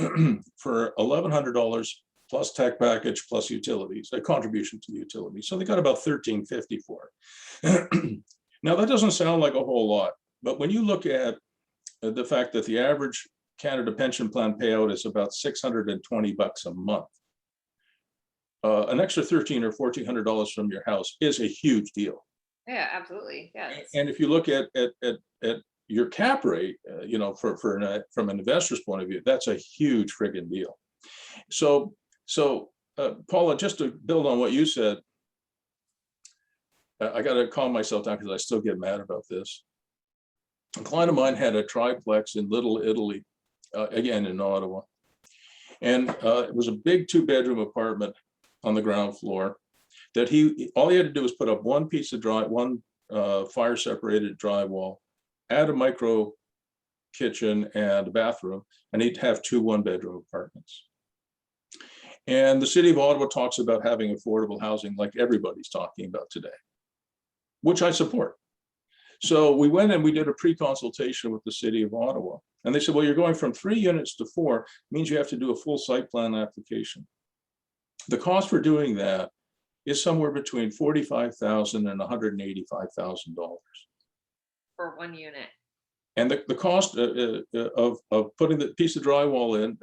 for $1,100 plus tech package plus utilities, a contribution to the utilities. So they got about $1,350 for it. Now that doesn't sound like a whole lot, but when you look at the fact that the average Canada pension plan payout is about $620 a month, an extra $1,300 or $1,400 from your house is a huge deal. Yeah, absolutely. Yeah. And if you look at your cap rate, you know, from an investor's point of view, that's a huge friggin' deal. So Paula, just to build on what you said, I got to calm myself down because I still get mad about this. A client of mine had a triplex in Little Italy, again in Ottawa, and it was a big 2-bedroom apartment on the ground floor. That all he had to do was put up one piece of fire separated drywall, add a micro kitchen and a bathroom, and he'd have 2 1-bedroom apartments. And the city of Ottawa talks about having affordable housing like everybody's talking about today, which I support. So we went and we did a pre-consultation with the city of Ottawa. And they said, well, you're going from 3 units to 4, means you have to do a full site plan application. The cost for doing that is somewhere between $45,000 and $185,000. For 1 unit. And the cost of putting the piece of drywall in,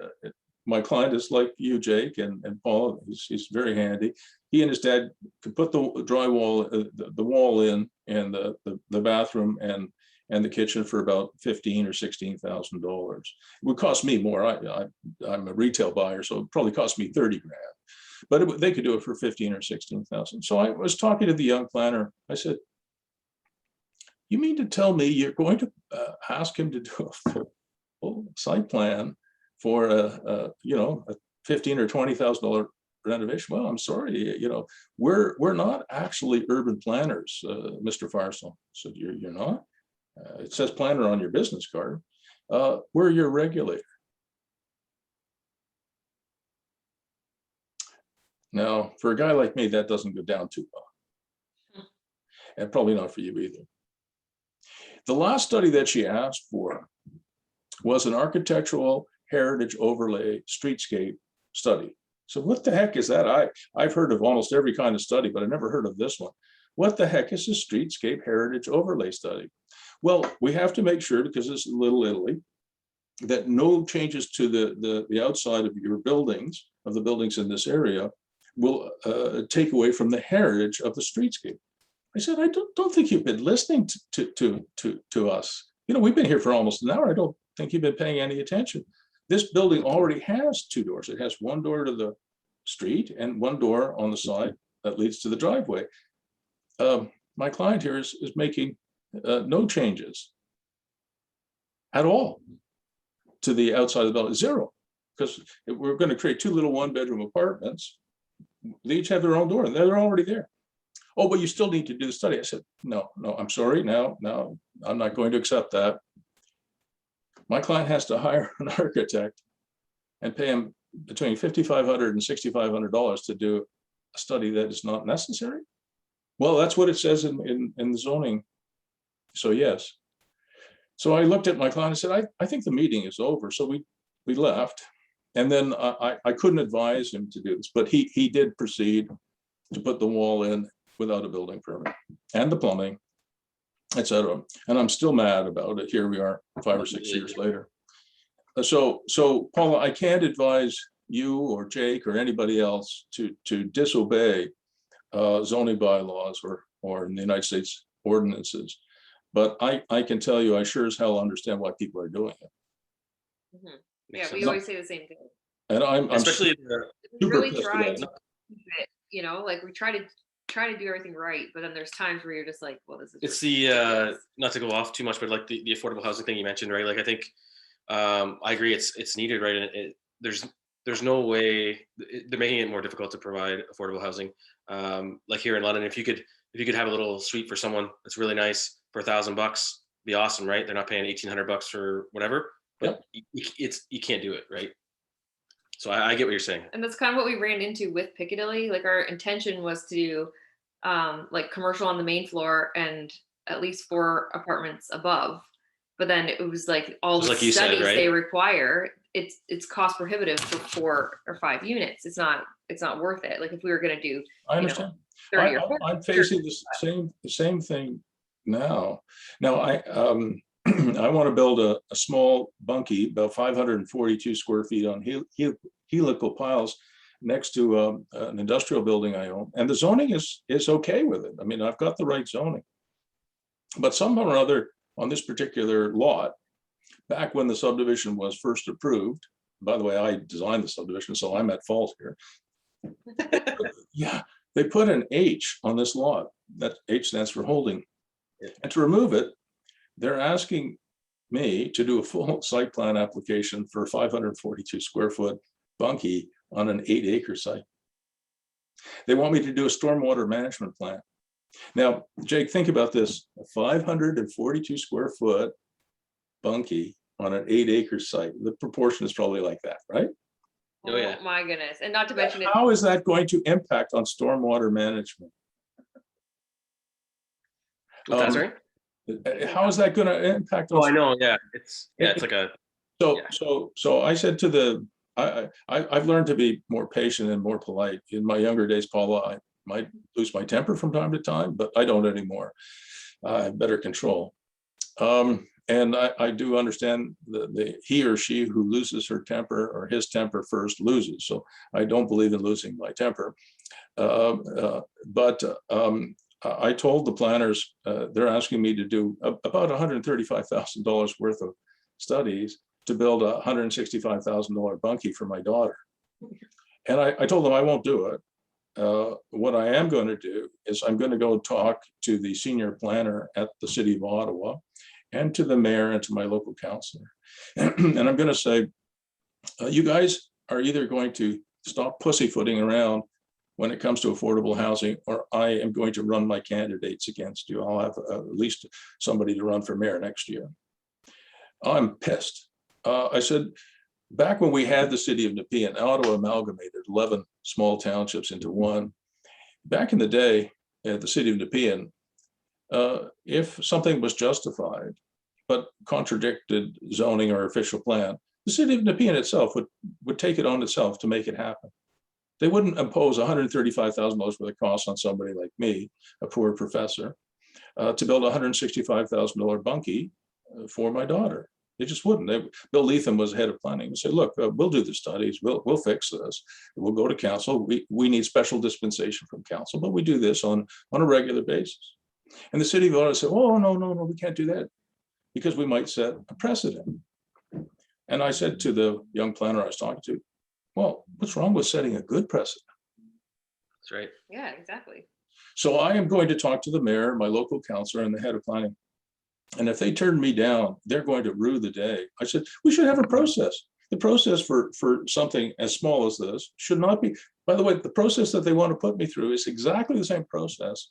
my client is like you, Jake, and Paula. He's very handy. He and his dad could put the drywall, the wall in, and the bathroom and the kitchen for about $15,000 or $16,000. It would cost me more. I'm a retail buyer, so it probably cost me 30 grand. But they could do it for 15 or 16,000. So I was talking to the young planner. I said, "You mean to tell me you're going to ask him to do a full site plan for a $15,000 or $20,000 renovation?" "Well, I'm sorry, we're not actually urban planners, Mr. Firestone." I said, "You're not? It says planner on your business card. We're your regulator." Now, for a guy like me, that doesn't go down too well. And probably not for you either. The last study that she asked for was an architectural heritage overlay streetscape study. So what the heck is that? I've heard of almost every kind of study, but I never heard of this one. What the heck is a streetscape heritage overlay study? Well, we have to make sure, because this is Little Italy, that no changes to the outside of your buildings, of the buildings in this area, will take away from the heritage of the streetscape. I said, "I don't think you've been listening to us. We've been here for almost an hour. I don't think you've been paying any attention. This building already has two doors. It has one door to the street and one door on the side that leads to the driveway. My client here is making no changes at all to the outside of the building, zero, because we're going to create two little one-bedroom apartments. They each have their own door, and they're already there. Oh, but you still need to do the study." I said, no, I'm sorry. No, I'm not going to accept that. My client has to hire an architect and pay him between $5,500 and $6,500 to do a study that is not necessary. Well, that's what it says in the zoning. So yes. So I looked at my client and said, I think the meeting is over. So we left. And then I couldn't advise him to do this, but he did proceed to put the wall in without a building permit and the plumbing, etc. And I'm still mad about it. Here we are 5 or 6 years later. So Paula, I can't advise you or Jake or anybody else to disobey zoning bylaws or in the United States ordinances. But I can tell you, I sure as hell understand why people are doing it. Mm-hmm. Yeah, we always say the same thing. And I'm especially we really try to keep it, like we try to do everything right, but then there's times where you're just like, well, this is. It's the not to go off too much, but like the affordable housing thing you mentioned, right? Like I think I agree, it's needed, right? And there's no way they're making it more difficult to provide affordable housing. Like here in London, if you could have a little suite for someone that's really nice for $1,000, be awesome, right? They're not paying $1,800 for whatever, but you can't do it, right? So I get what you're saying. And that's kind of what we ran into with Piccadilly. Like our intention was to do like commercial on the main floor and at least 4 apartments above. But then it was like all the studies said, right? They require, it's cost prohibitive for 4 or 5 units. It's not worth it. Like if we were going to do, I understand. 30 or 40, I'm facing the same thing now. Now I want to build a small bunkie, about 542 square feet on helical piles next to an industrial building I own. And the zoning is okay with it. I mean, I've got the right zoning. But somehow or other on this particular lot, back when the subdivision was first approved, by the way, I designed the subdivision, so I'm at fault here. Yeah, they put an H on this lot. That H stands for holding. And to remove it, they're asking me to do a full site plan application for a 542 square foot bunkie on an 8-acre site. They want me to do a stormwater management plan. Now, Jake, think about this: a 542 square foot bunkie on an 8-acre site. The proportion is probably like that, right? Oh yeah. My goodness. And not to mention it. How is that going to impact on stormwater management? What's that, sorry? How is that going to impact on? Oh, I know. Yeah, it's like a. So I said to I've learned to be more patient and more polite. In my younger days, Paula, I might lose my temper from time to time, but I don't anymore. I have better control. And I do understand that he or she who loses her temper or his temper first loses. So I don't believe in losing my temper. But I told the planners, they're asking me to do about $135,000 worth of studies to build a $165,000 bunkie for my daughter. And I told them I won't do it. What I am going to do is I'm going to go talk to the senior planner at the city of Ottawa and to the mayor and to my local councillor. And I'm going to say, you guys are either going to stop pussyfooting around when it comes to affordable housing, or I am going to run my candidates against you. I'll have at least somebody to run for mayor next year. I'm pissed. I said, back when we had the city of Nepean, Ottawa amalgamated 11 small townships into one. Back in the day at the city of Nepean, if something was justified but contradicted zoning or official plan, the city of Nepean itself would take it on itself to make it happen. They wouldn't impose $135,000 worth of costs on somebody like me, a poor professor, to build a $165,000 bunkie for my daughter. They just wouldn't. Bill Leatham was head of planning. He said, look, we'll do the studies. We'll fix this. We'll go to council. We need special dispensation from council, but we do this on a regular basis. And the city of Ottawa said, oh, no, we can't do that because we might set a precedent. And I said to the young planner I was talking to, well, what's wrong with setting a good precedent? That's right. Yeah, exactly. So I am going to talk to the mayor, my local councillor, and the head of planning. And if they turn me down, they're going to rue the day. I said, we should have a process. The process for something as small as this should not be, by the way, the process that they want to put me through is exactly the same process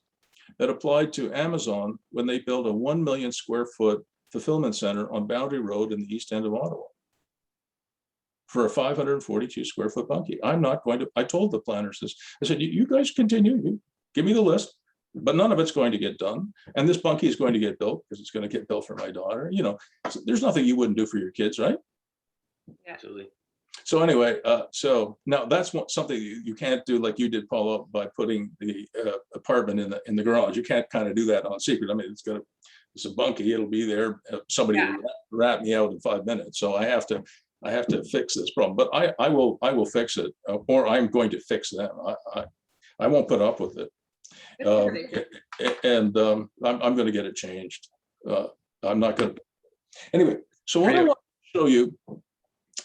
that applied to Amazon when they built a 1 million square foot fulfillment center on Boundary Road in the east end of Ottawa for a 542 square foot bunkie. I'm not going to, I told the planners this, I said, you guys continue, you give me the list, but none of it's going to get done. And this bunkie is going to get built because it's going to get built for my daughter. You know, so there's nothing you wouldn't do for your kids, right? Yeah. Absolutely. So anyway, so now that's something you can't do like you did, Paula, by putting the apartment in the garage. You can't kind of do that on secret. I mean, it's a bunkie, it'll be there. Somebody will rat me out in 5 minutes. So I have to fix this problem, but I will fix it, or I'm going to fix them. I won't put up with it. And I'm going to get it changed. I'm not going to. Anyway, so what I want to show you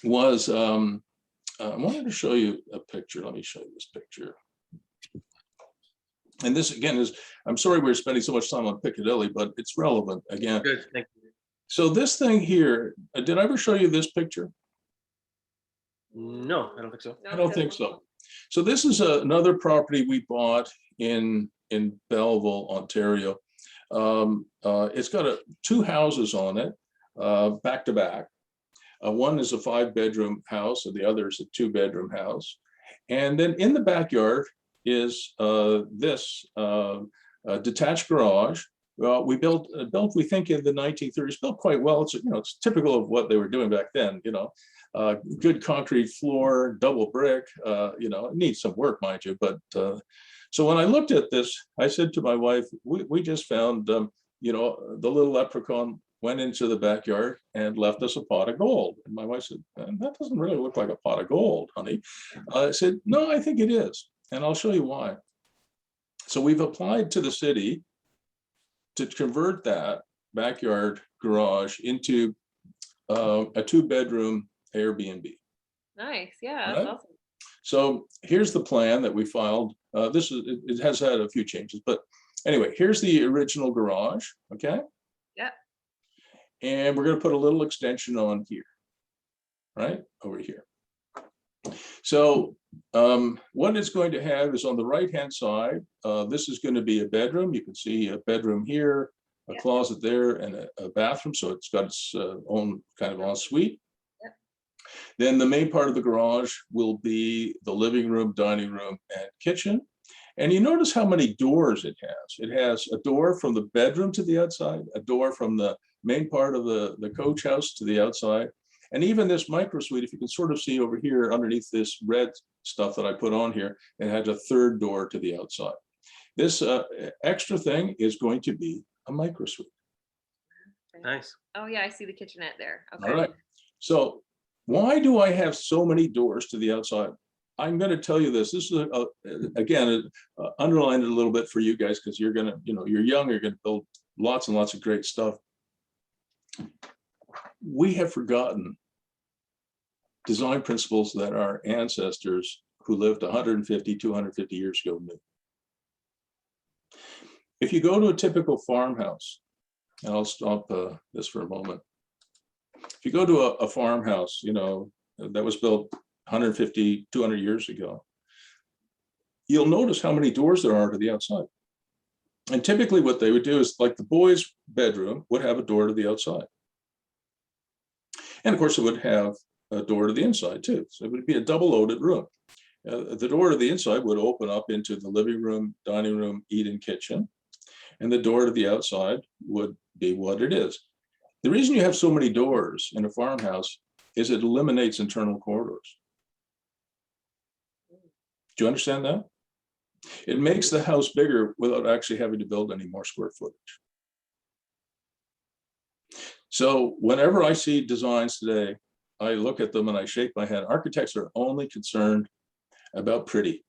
was I wanted to show you a picture. Let me show you this picture. And this again is, I'm sorry we're spending so much time on Piccadilly, but it's relevant again. Good, thank you. So this thing here, did I ever show you this picture? No, I don't think so. No, I don't think so. So this is another property we bought in Belleville, Ontario. It's got two houses on it, back to back. One is a 5-bedroom house, and the other is a 2-bedroom house. And then in the backyard is this detached garage. We built, we think in the 1930s, built quite well. It's, it's typical of what they were doing back then, good concrete floor, double brick, it needs some work, mind you. But so when I looked at this, I said to my wife, we just found, the little leprechaun went into the backyard and left us a pot of gold. And my wife said, that doesn't really look like a pot of gold, honey. I said, no, I think it is. And I'll show you why. So we've applied to the city to convert that backyard garage into a 2-bedroom Airbnb. Nice. Yeah, that's Right? awesome. So here's the plan that we filed. It has had a few changes, but anyway, here's the original garage. Okay. Yeah. And we're going to put a little extension on here, right over here. So what it's going to have is on the right-hand side, this is going to be a bedroom. You can see a bedroom here, a closet there, and a bathroom. So it's got its own kind of ensuite. Yep. Then the main part of the garage will be the living room, dining room, and kitchen. And you notice how many doors it has. It has a door from the bedroom to the outside, a door from the main part of the coach house to the outside. And even this micro suite, if you can sort of see over here underneath this red stuff that I put on here, it has a third door to the outside. This extra thing is going to be a micro suite. Nice. Oh yeah, I see the kitchenette there. Okay. All right. So why do I have so many doors to the outside? I'm going to tell you this. This is again underlined it a little bit for you guys because you're gonna, you're young. You're going to build lots and lots of great stuff. We have forgotten design principles that our ancestors who lived 150, 250 years ago knew. If you go to a typical farmhouse, and I'll stop this for a moment. If you go to a farmhouse, that was built 150, 200 years ago, you'll notice how many doors there are to the outside. And typically what they would do is, like, the boys' bedroom would have a door to the outside. And of course it would have a door to the inside too. So it would be a double-loaded room. The door to the inside would open up into the living room, dining room, eat-in kitchen. And the door to the outside would be what it is. The reason you have so many doors in a farmhouse is it eliminates internal corridors. Do you understand that? It makes the house bigger without actually having to build any more square footage. So whenever I see designs today, I look at them and I shake my head. Architects are only concerned about pretty.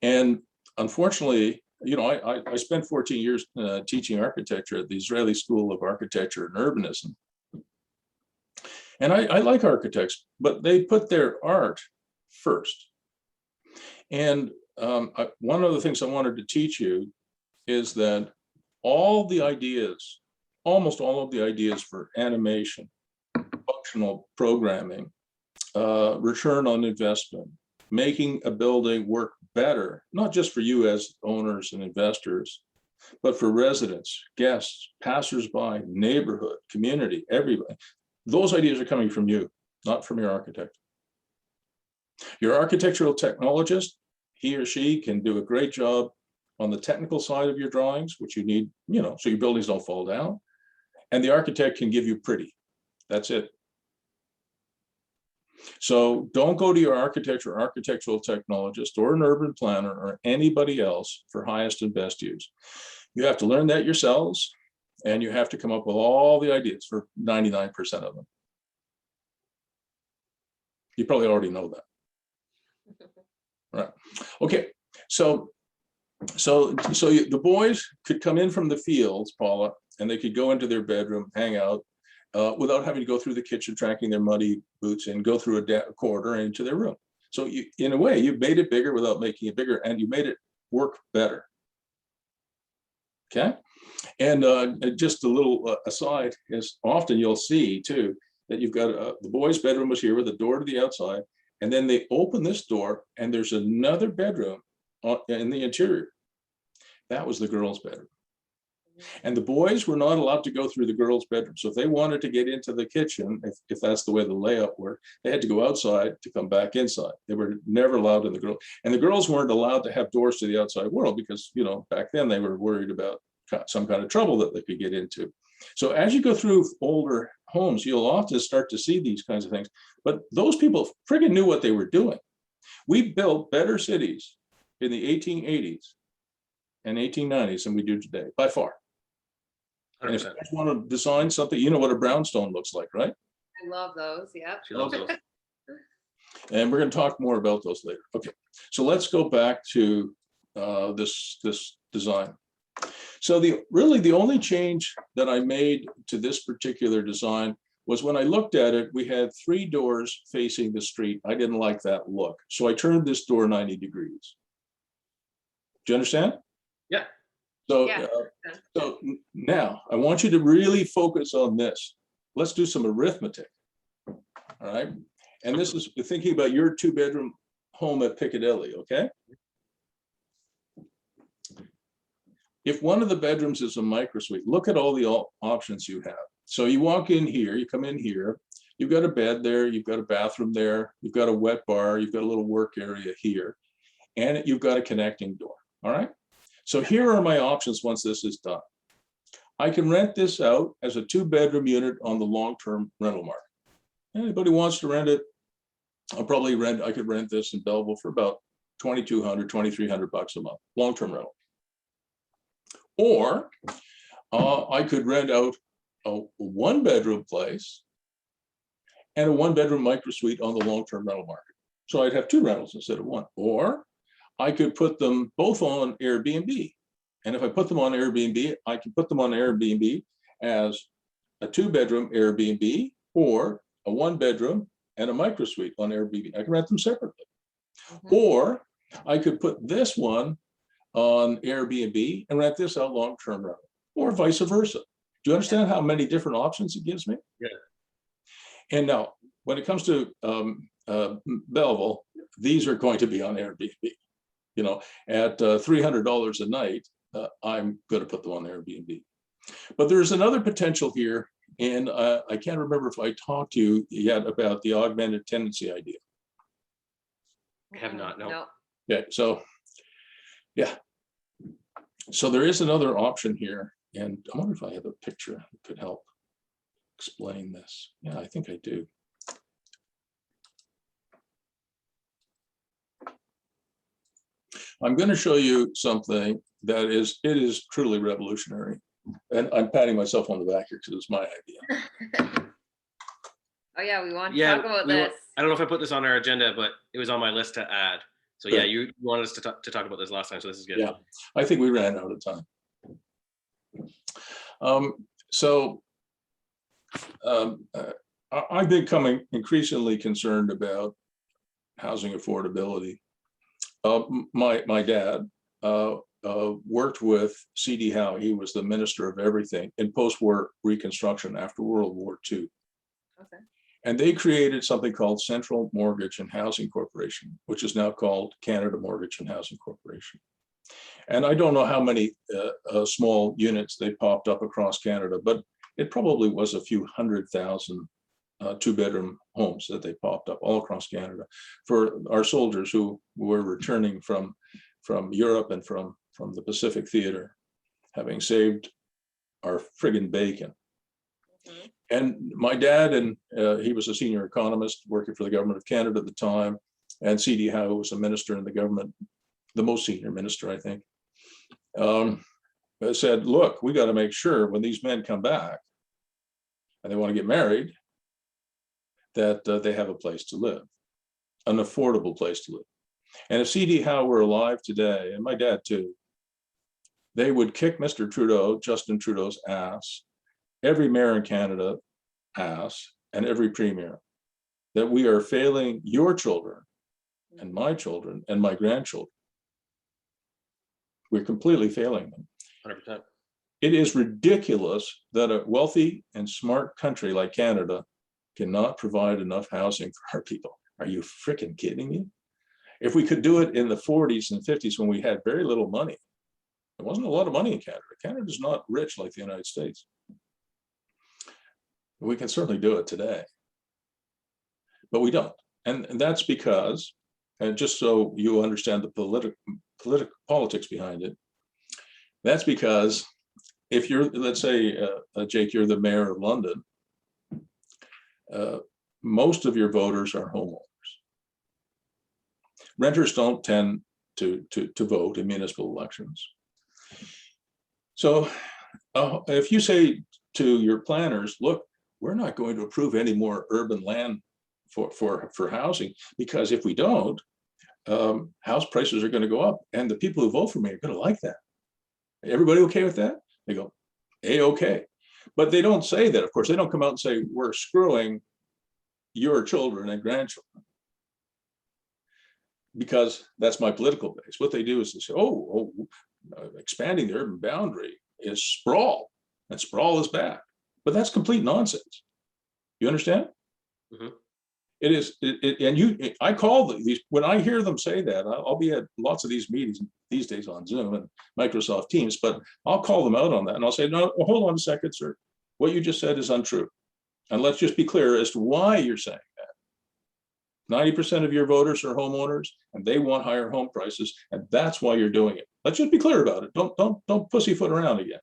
And unfortunately, I spent 14 years teaching architecture at the Israeli School of Architecture and Urbanism. And I like architects, but they put their art first. And one of the things I wanted to teach you is that all the ideas, almost all of the ideas for animation, functional programming, return on investment, making a building work better, not just for you as owners and investors, but for residents, guests, passersby, neighborhood, community, everybody. Those ideas are coming from you, not from your architect. Your architectural technologist, he or she can do a great job on the technical side of your drawings, which you need, so your buildings don't fall down. And the architect can give you pretty. That's it. So don't go to your architect or architectural technologist or an urban planner or anybody else for highest and best use. You have to learn that yourselves, and you have to come up with all the ideas for 99% of them. You probably already know that. Right. Okay. So the boys could come in from the fields, Paula, and they could go into their bedroom, hang out, without having to go through the kitchen, tracking their muddy boots, and go through a corridor into their room. So in a way, you've made it bigger without making it bigger, and you made it work better. Okay. And just a little aside is, often you'll see too that you've got the boys' bedroom was here with a door to the outside, and then they open this door and there's another bedroom in the interior. That was the girls' bedroom. And the boys were not allowed to go through the girls' bedroom. So if they wanted to get into the kitchen, if that's the way the layout worked, they had to go outside to come back inside. They were never allowed in the girls. And the girls weren't allowed to have doors to the outside world because, back then they were worried about some kind of trouble that they could get into. So as you go through older homes, you'll often start to see these kinds of things. But those people friggin' knew what they were doing. We built better cities in the 1880s and 1890s than we do today, by far. And if you guys want to design something, you know what a brownstone looks like, right? I love those. Yep. She loves those. And we're going to talk more about those later. Okay, so let's go back to this design. So really the only change that I made to this particular design was when I looked at it, we had 3 doors facing the street. I didn't like that look. So I turned this door 90 degrees. Do you understand? Yeah. So, Yeah. so now I want you to really focus on this. Let's do some arithmetic. All right. And this is thinking about your 2-bedroom home at Piccadilly, okay? If one of the bedrooms is a microsuite, look at all the options you have. So you walk in here, you come in here, you've got a bed there, you've got a bathroom there, you've got a wet bar, you've got a little work area here, and you've got a connecting door, all right? So here are my options once this is done. I can rent this out as a 2-bedroom unit on the long-term rental market. Anybody wants to rent it, I could rent this in Belleville for about $2,200, $2,300 a month, long-term rental. Or I could rent out a 1-bedroom place and a 1-bedroom microsuite on the long-term rental market. So I'd have 2 rentals instead of 1. Or I could put them both on Airbnb. And if I put them on Airbnb, I can put them on Airbnb as a 2-bedroom Airbnb or a 1-bedroom and a microsuite on Airbnb. I can rent them separately. Or I could put this one on Airbnb and rent this out long-term rental, or vice versa. Do you understand how many different options it gives me? Yeah. And now, when it comes to Belleville, these are going to be on Airbnb. You know, at $300 a night, I'm going to put them on Airbnb. But there's another potential here, and I can't remember if I talked to you yet about the augmented tenancy idea. I have not, no. Yeah, so, yeah. So there is another option here, and I wonder if I have a picture that could help explain this. Yeah, I think I do. I'm going to show you something that is truly revolutionary. And I'm patting myself on the back here because it's my idea. Oh yeah, we want to talk about this. I don't know if I put this on our agenda, but it was on my list to add. So yeah, you wanted us to talk about this last time, so this is good. Yeah, I think we ran out of time. I've becoming increasingly concerned about housing affordability. My dad worked with C.D. Howe. He was the Minister of Everything in post-war reconstruction after World War II. Okay. And they created something called Central Mortgage and Housing Corporation, which is now called Canada Mortgage and Housing Corporation. And I don't know how many small units they popped up across Canada, but it probably was a few 100,000 2-bedroom homes that they popped up all across Canada for our soldiers who were returning from Europe and from the Pacific Theater, having saved our friggin' bacon. Mm-hmm. And my dad, and he was a senior economist working for the government of Canada at the time, and C.D. Howe was a minister in the government, the most senior minister, I think, said, look, we got to make sure when these men come back and they want to get married, that they have a place to live, an affordable place to live. And if C.D. Howe were alive today, and my dad too, they would kick Mr. Trudeau, Justin Trudeau's ass, every mayor in Canada ass, and every premier, that we are failing your children and my children and my grandchildren. We're completely failing them. 100%. It is ridiculous that a wealthy and smart country like Canada cannot provide enough housing for our people. Are you freaking kidding me? If we could do it in the 40s and 50s when we had very little money, there wasn't a lot of money in Canada. Canada's not rich like the United States. We can certainly do it today, but we don't. And that's because, and just so you understand the politics behind it, that's because if you're, let's say, Jake, you're the mayor of London, most of your voters are homeowners. Renters don't tend to vote in municipal elections. So if you say to your planners, look, we're not going to approve any more urban land for housing, because if we don't, house prices are going to go up, and the people who vote for me are going to like that. Everybody okay with that? They go, A-okay. But they don't say that, of course. They don't come out and say, we're screwing your children and grandchildren, because that's my political base. What they do is they say, expanding the urban boundary is sprawl, and sprawl is bad. But that's complete nonsense. You understand? Mm-hmm. It is, I call these, when I hear them say that, I'll be at lots of these meetings these days on Zoom and Microsoft Teams, but I'll call them out on that and I'll say, no, well, hold on a second, sir. What you just said is untrue. And let's just be clear as to why you're saying that. 90% of your voters are homeowners and they want higher home prices, and that's why you're doing it. Let's just be clear about it. Don't pussyfoot around again.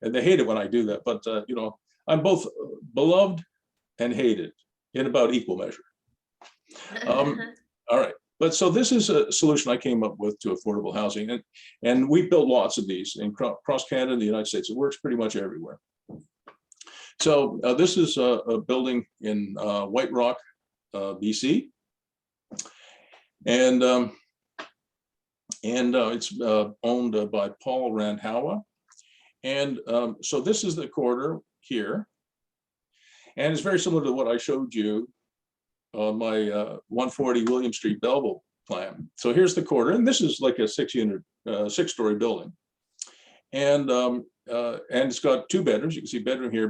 And they hate it when I do that, but you know, I'm both beloved and hated in about equal measure. All right, But so this is a solution I came up with to affordable housing, and we built lots of these in across Canada and the United States. It works pretty much everywhere. So this is a building in White Rock, BC, and it's owned by Paul Randhawa. And so this is the quarter here, and it's very similar to what I showed you on my 140 William Street Belleville plan. So here's the quarter, and this is like a 6-story building, and it's got 2 bedrooms. You can see bedroom here,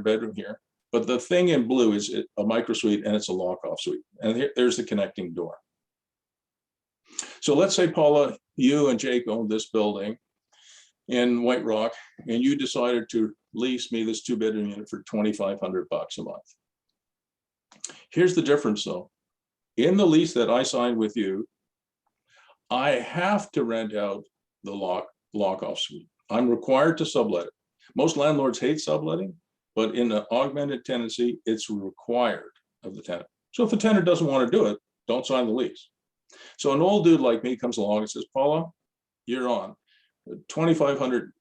but the thing in blue is a microsuite, and it's a lock-off suite, and there's the connecting door. So let's say, Paula, you and Jake own this building in White Rock, and you decided to lease me this 2-bedroom unit for $2,500 a month. Here's the difference, though. In the lease that I signed with you, I have to rent out the lock-off suite. I'm required to sublet it. Most landlords hate subletting, but in an augmented tenancy, it's required of the tenant. So if the tenant doesn't want to do it, don't sign the lease. So an old dude like me comes along and says, Paula, you're on. $2,500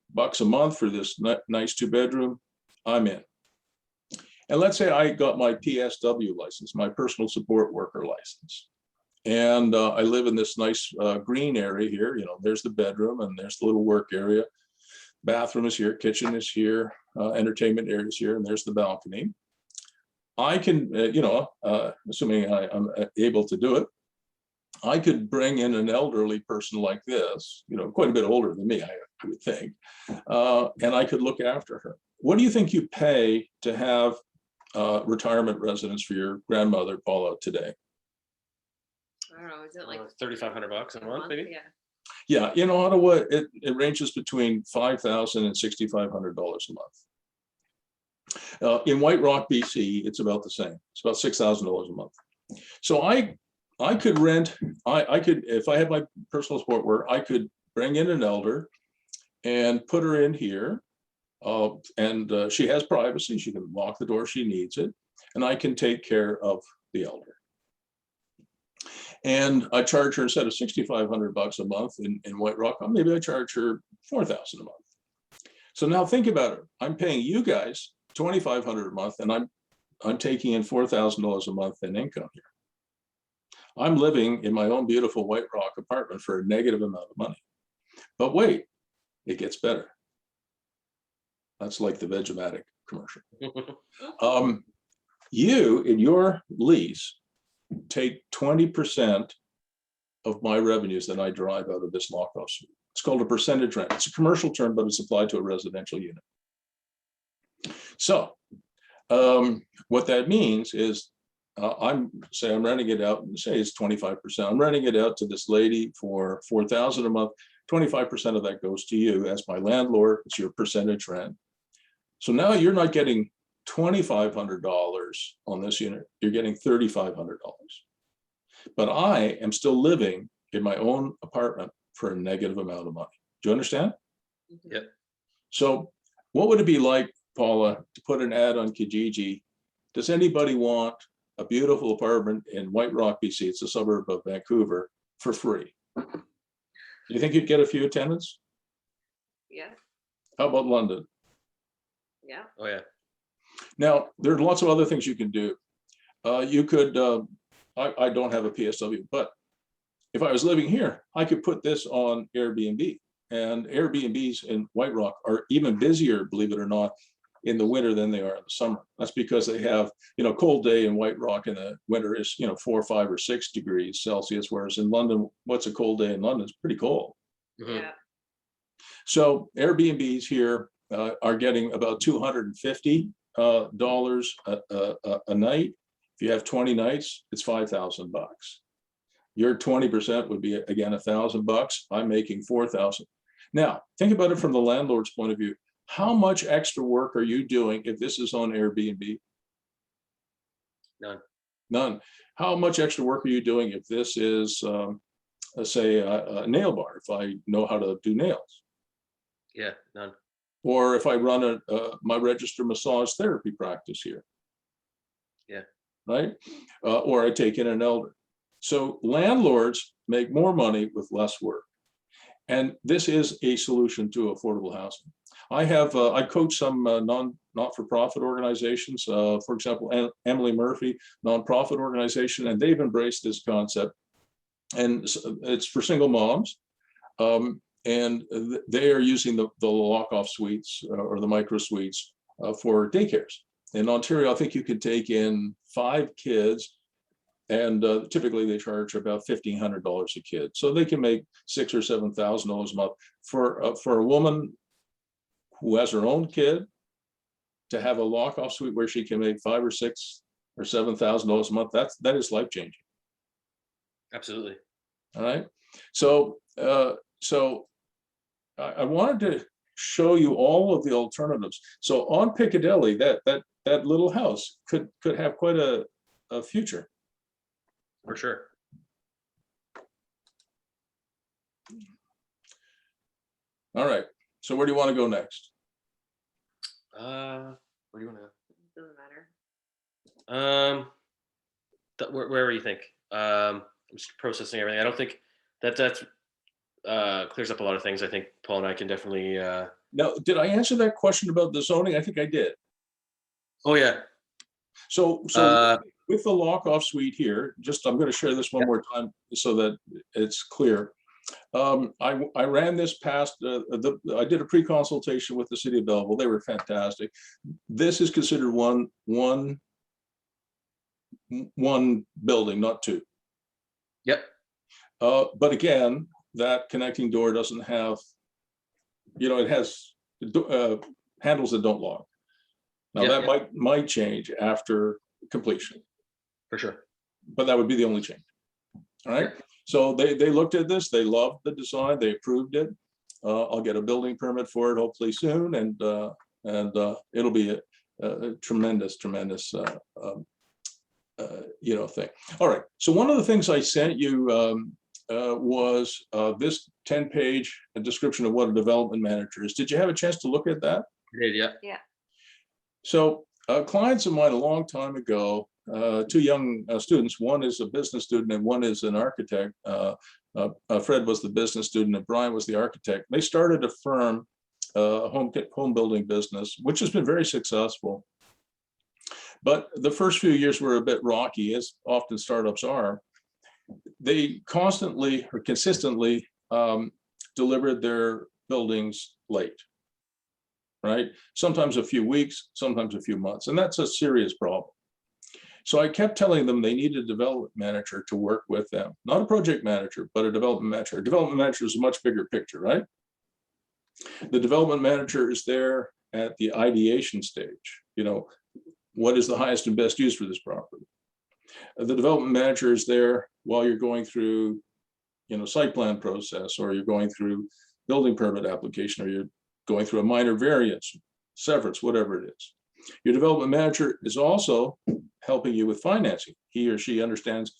a month for this nice 2-bedroom, I'm in. And let's say I got my PSW license, my personal support worker license. And I live in this nice green area here. You know, there's the bedroom and there's the little work area. Bathroom is here, kitchen is here, entertainment area is here, and there's the balcony. I can, assuming I'm able to do it, I could bring in an elderly person like this, quite a bit older than me, I would think, and I could look after her. What do you think you pay to have retirement residence for your grandmother, Paula, today? I don't know, is it like $3,500 a month, maybe? Yeah. Yeah, in Ottawa, it ranges between $5,000 and $6,500 a month. In White Rock, BC, it's about the same. It's about $6,000 a month. So I could rent, I could, if I had my personal support work, I could bring in an elder and put her in here. And she has privacy. She can lock the door if she needs it. And I can take care of the elder. And I charge her, instead of $6,500 a month in White Rock, maybe I charge her $4,000 a month. So now think about it. I'm paying you guys $2,500 a month, and I'm taking in $4,000 a month in income here. I'm living in my own beautiful White Rock apartment for a negative amount of money. But wait, it gets better. That's like the Vegematic commercial. You, in your lease, take 20% of my revenues that I derive out of this lock-off suite. It's called a percentage rent. It's a commercial term, but it's applied to a residential unit. So what that means is I'm renting it out, and say it's 25%. I'm renting it out to this lady for $4,000 a month. 25% of that goes to you as my landlord. It's your percentage rent. So now you're not getting $2,500 on this unit. You're getting $3,500. But I am still living in my own apartment for a negative amount of money. Do you understand? Yep. So what would it be like, Paula, to put an ad on Kijiji? Does anybody want a beautiful apartment in White Rock, BC? It's a suburb of Vancouver, for free. Do you think you'd get a few tenants? Yeah. How about London? Yeah. Oh, yeah. Now, there are lots of other things you can do. You could, I don't have a PSW, but if I was living here, I could put this on Airbnb. And Airbnbs in White Rock are even busier, believe it or not, in the winter than they are in the summer. That's because they have, cold day in White Rock in the winter is, 4, 5, or 6 degrees Celsius, whereas in London, what's a cold day in London? It's pretty cold. Mm-hmm. Yeah. So Airbnbs here are getting about $250 a night. If you have 20 nights, it's $5,000. Your 20% would be, again, $1,000. I'm making $4,000. Now, think about it from the landlord's point of view. How much extra work are you doing if this is on Airbnb? None. None. How much extra work are you doing if this is, say, a nail bar, if I know how to do nails? Yeah, none. Or if I run my registered massage therapy practice here? Yeah. Right? Or I take in an elder. So landlords make more money with less work. And this is a solution to affordable housing. I coach some not-for-profit organizations, for example, Emily Murphy, nonprofit organization, and they've embraced this concept. And it's for single moms. And they are using the lock-off suites or the micro suites for daycares. In Ontario, I think you could take in 5 kids, and typically they charge about $1,500 a kid. So they can make $6,000 or $7,000 a month. For a woman who has her own kid, to have a lock-off suite where she can make $5,000 or $6,000 or $7,000 a month, that is life-changing. Absolutely. All right. So I wanted to show you all of the alternatives. So on Piccadilly, that little house could have quite a future. For sure. All right. So where do you want to go next? Where do you want to? Doesn't matter. Wherever you think. I'm just processing everything. I don't think that's clears up a lot of things. I think Paul and I can definitely. Now, did I answer that question about the zoning? I think I did. Oh yeah. So with the lock-off suite here, I'm going to share this one more time so that it's clear. I ran this past, I did a pre-consultation with the city of Belleville. They were fantastic. This is considered one building, not 2. Yep. But again, that connecting door doesn't have, it has handles that don't lock. Now that might change after completion. For sure. But that would be the only change. All right. So they looked at this, they loved the design, they approved it. I'll get a building permit for it hopefully soon, and it'll be a tremendous thing. All right. So one of the things I sent you was this 10-page description of what a development manager is. Did you have a chance to look at that? I did, yeah. Yeah. So clients of mine a long time ago, 2 young students, one is a business student and one is an architect. Fred was the business student and Brian was the architect. They started a firm, home building business, which has been very successful. But the first few years were a bit rocky, as often startups are. They constantly or consistently delivered their buildings late, right? Sometimes a few weeks, sometimes a few months, and that's a serious problem. So I kept telling them they need a development manager to work with them, not a project manager, but a development manager. A development manager is a much bigger picture, right? The development manager is there at the ideation stage. What is the highest and best use for this property? The development manager is there while you're going through, site plan process, or you're going through building permit application, or you're going through a minor variance, severance, whatever it is. Your development manager is also helping you with financing. He or she understands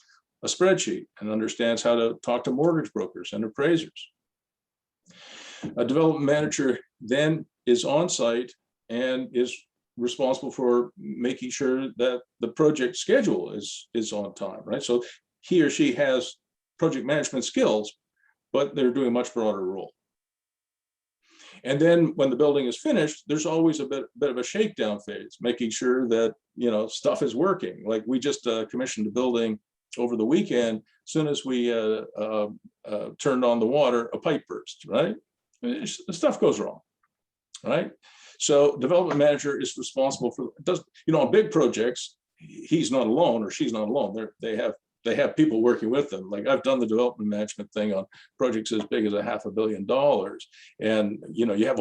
a spreadsheet and understands how to talk to mortgage brokers and appraisers. A development manager then is on site and is responsible for making sure that the project schedule is on time, right? So he or she has project management skills, but they're doing a much broader role. And then when the building is finished, there's always a bit of a shakedown phase, making sure that, stuff is working. Like we just commissioned a building over the weekend. As soon as we turned on the water, a pipe burst, right? Stuff goes wrong, right? So development manager is responsible for, on big projects, he's not alone or she's not alone. They have people working with them. Like I've done the development management thing on projects as big as $500 million. And you have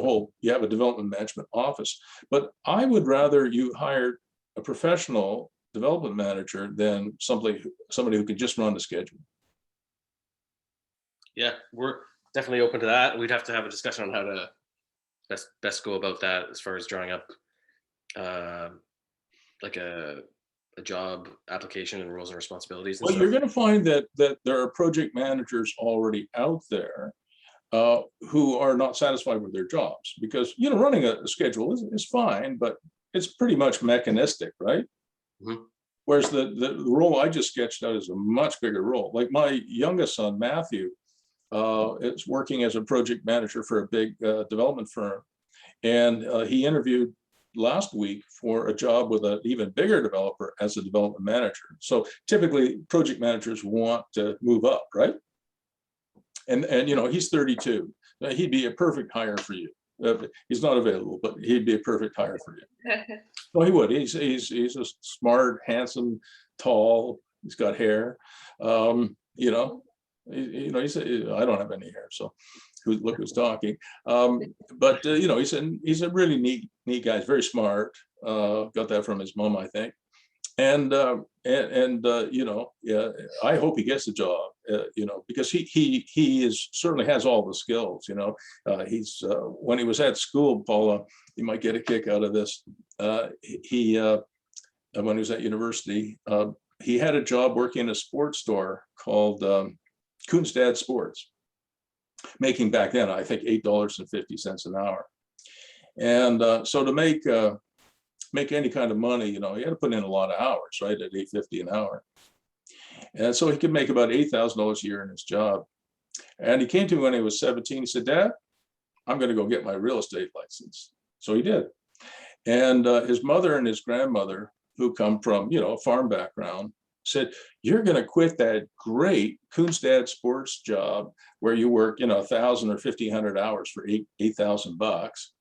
a development management office. But I would rather you hire a professional development manager than somebody who could just run the schedule. Yeah, we're definitely open to that. We'd have to have a discussion on how to best go about that as far as drawing up like a job application and roles and responsibilities and well, stuff. You're going to find that there are project managers already out there who are not satisfied with their jobs, because running a schedule is fine, but it's pretty much mechanistic, right? Mm-hmm. Whereas the role I just sketched out is a much bigger role. Like my youngest son, Matthew, is working as a project manager for a big development firm. And he interviewed last week for a job with an even bigger developer as a development manager. So typically project managers want to move up, right? And you know, he's 32. He'd be a perfect hire for you. He's not available, but he'd be a perfect hire for you. Well, he would. He's a smart, handsome, tall. He's got hair. You know, he's I don't have any hair, so look who's talking. But you know, he's a really neat guy. He's very smart. Got that from his mom, I think. And you know, yeah, I hope he gets the job. You know, because he certainly has all the skills. You know, he's when he was at school, Paula, you might get a kick out of this. When he was at university, he had a job working in a sports store called Kunstad Sports, making back then, I think, $8.50 an hour. And so to make any kind of money, you know, he had to put in a lot of hours, right, at $8.50 an hour. And so he could make about $8,000 a year in his job. And he came to me when he was 17. He said, "Dad, I'm going to go get my real estate license." So he did. And his mother and his grandmother, who come from, you know, a farm background, said, "You're going to quit that great Kunstad Sports job where you work, you know, 1,000 or 1,500 hours for $8,000,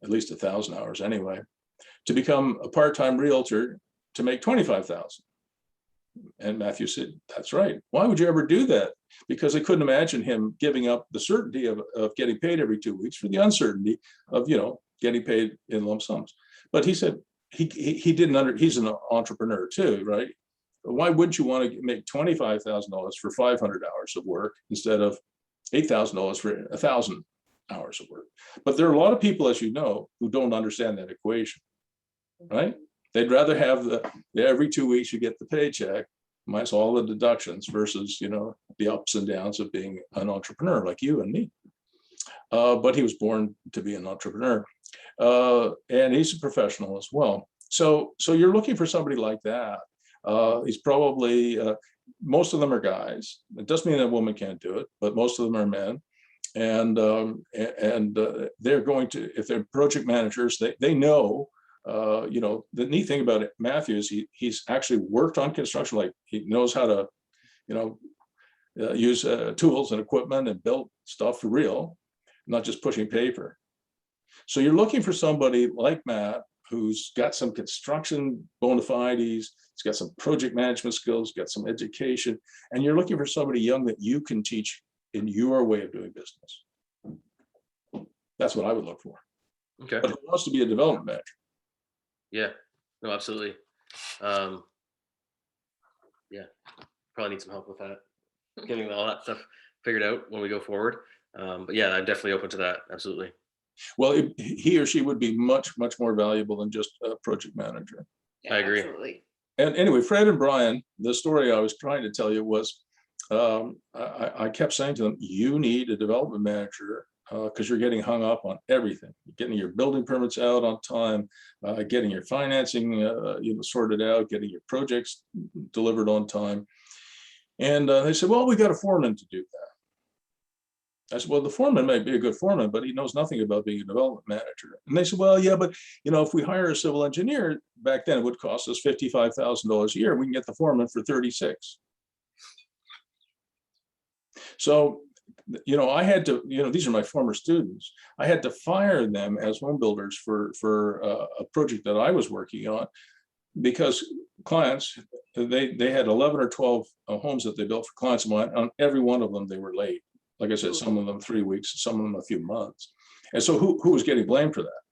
at least 1,000 hours anyway, to become a part-time realtor to make 25,000." And Matthew said, "That's right. Why would you ever do that?" Because I couldn't imagine him giving up the certainty of getting paid every 2 weeks for the uncertainty of, you know, getting paid in lump sums. But he said he didn't he's an entrepreneur too, right? Why wouldn't you want to make $25,000 for 500 hours of work instead of $8,000 for 1,000 hours of work? But there are a lot of people, as you know, who don't understand that equation, right? They'd rather have every 2 weeks you get the paycheck minus all the deductions versus, you know, the ups and downs of being an entrepreneur like you and me. But he was born to be an entrepreneur, and he's a professional as well. So you're looking for somebody like that. He's probably, most of them are guys. It doesn't mean that a woman can't do it, but most of them are men. And they're going to, if they're project managers, they know, you know, the neat thing about it, Matthew, is he's actually worked on construction. Like, he knows how to, you know, use tools and equipment and build stuff for real, not just pushing paper. So you're looking for somebody like Matt, who's got some construction bona fides, he's got some project management skills, got some education, and you're looking for somebody young that you can teach in your way of doing business. That's what I would look for. Okay. But who wants to be a development manager? Yeah, no, absolutely. Yeah, probably need some help with that, getting all that stuff figured out when we go forward. But yeah, I'm definitely open to that. Absolutely. Well, he or she would be much more valuable than just a project manager. Yeah, I agree. Absolutely. And anyway, Fred and Brian, the story I was trying to tell you was, I kept saying to them, you need a development manager because you're getting hung up on everything, getting your building permits out on time, getting your financing you know, sorted out, getting your projects delivered on time. And they said, well, we got a foreman to do that. I said, well, the foreman might be a good foreman, but he knows nothing about being a development manager. And they said, well, yeah, but you know, if we hire a civil engineer, back then it would cost us $55,000 a year. We can get the foreman for 36. So, you know, I had to, you know, these are my former students. I had to fire them as home builders for a project that I was working on, because clients, they had 11 or 12 homes that they built for clients of mine. On every one of them, they were late. Like I said, some of them 3 weeks, some of them a few months. And so who was getting blamed for that?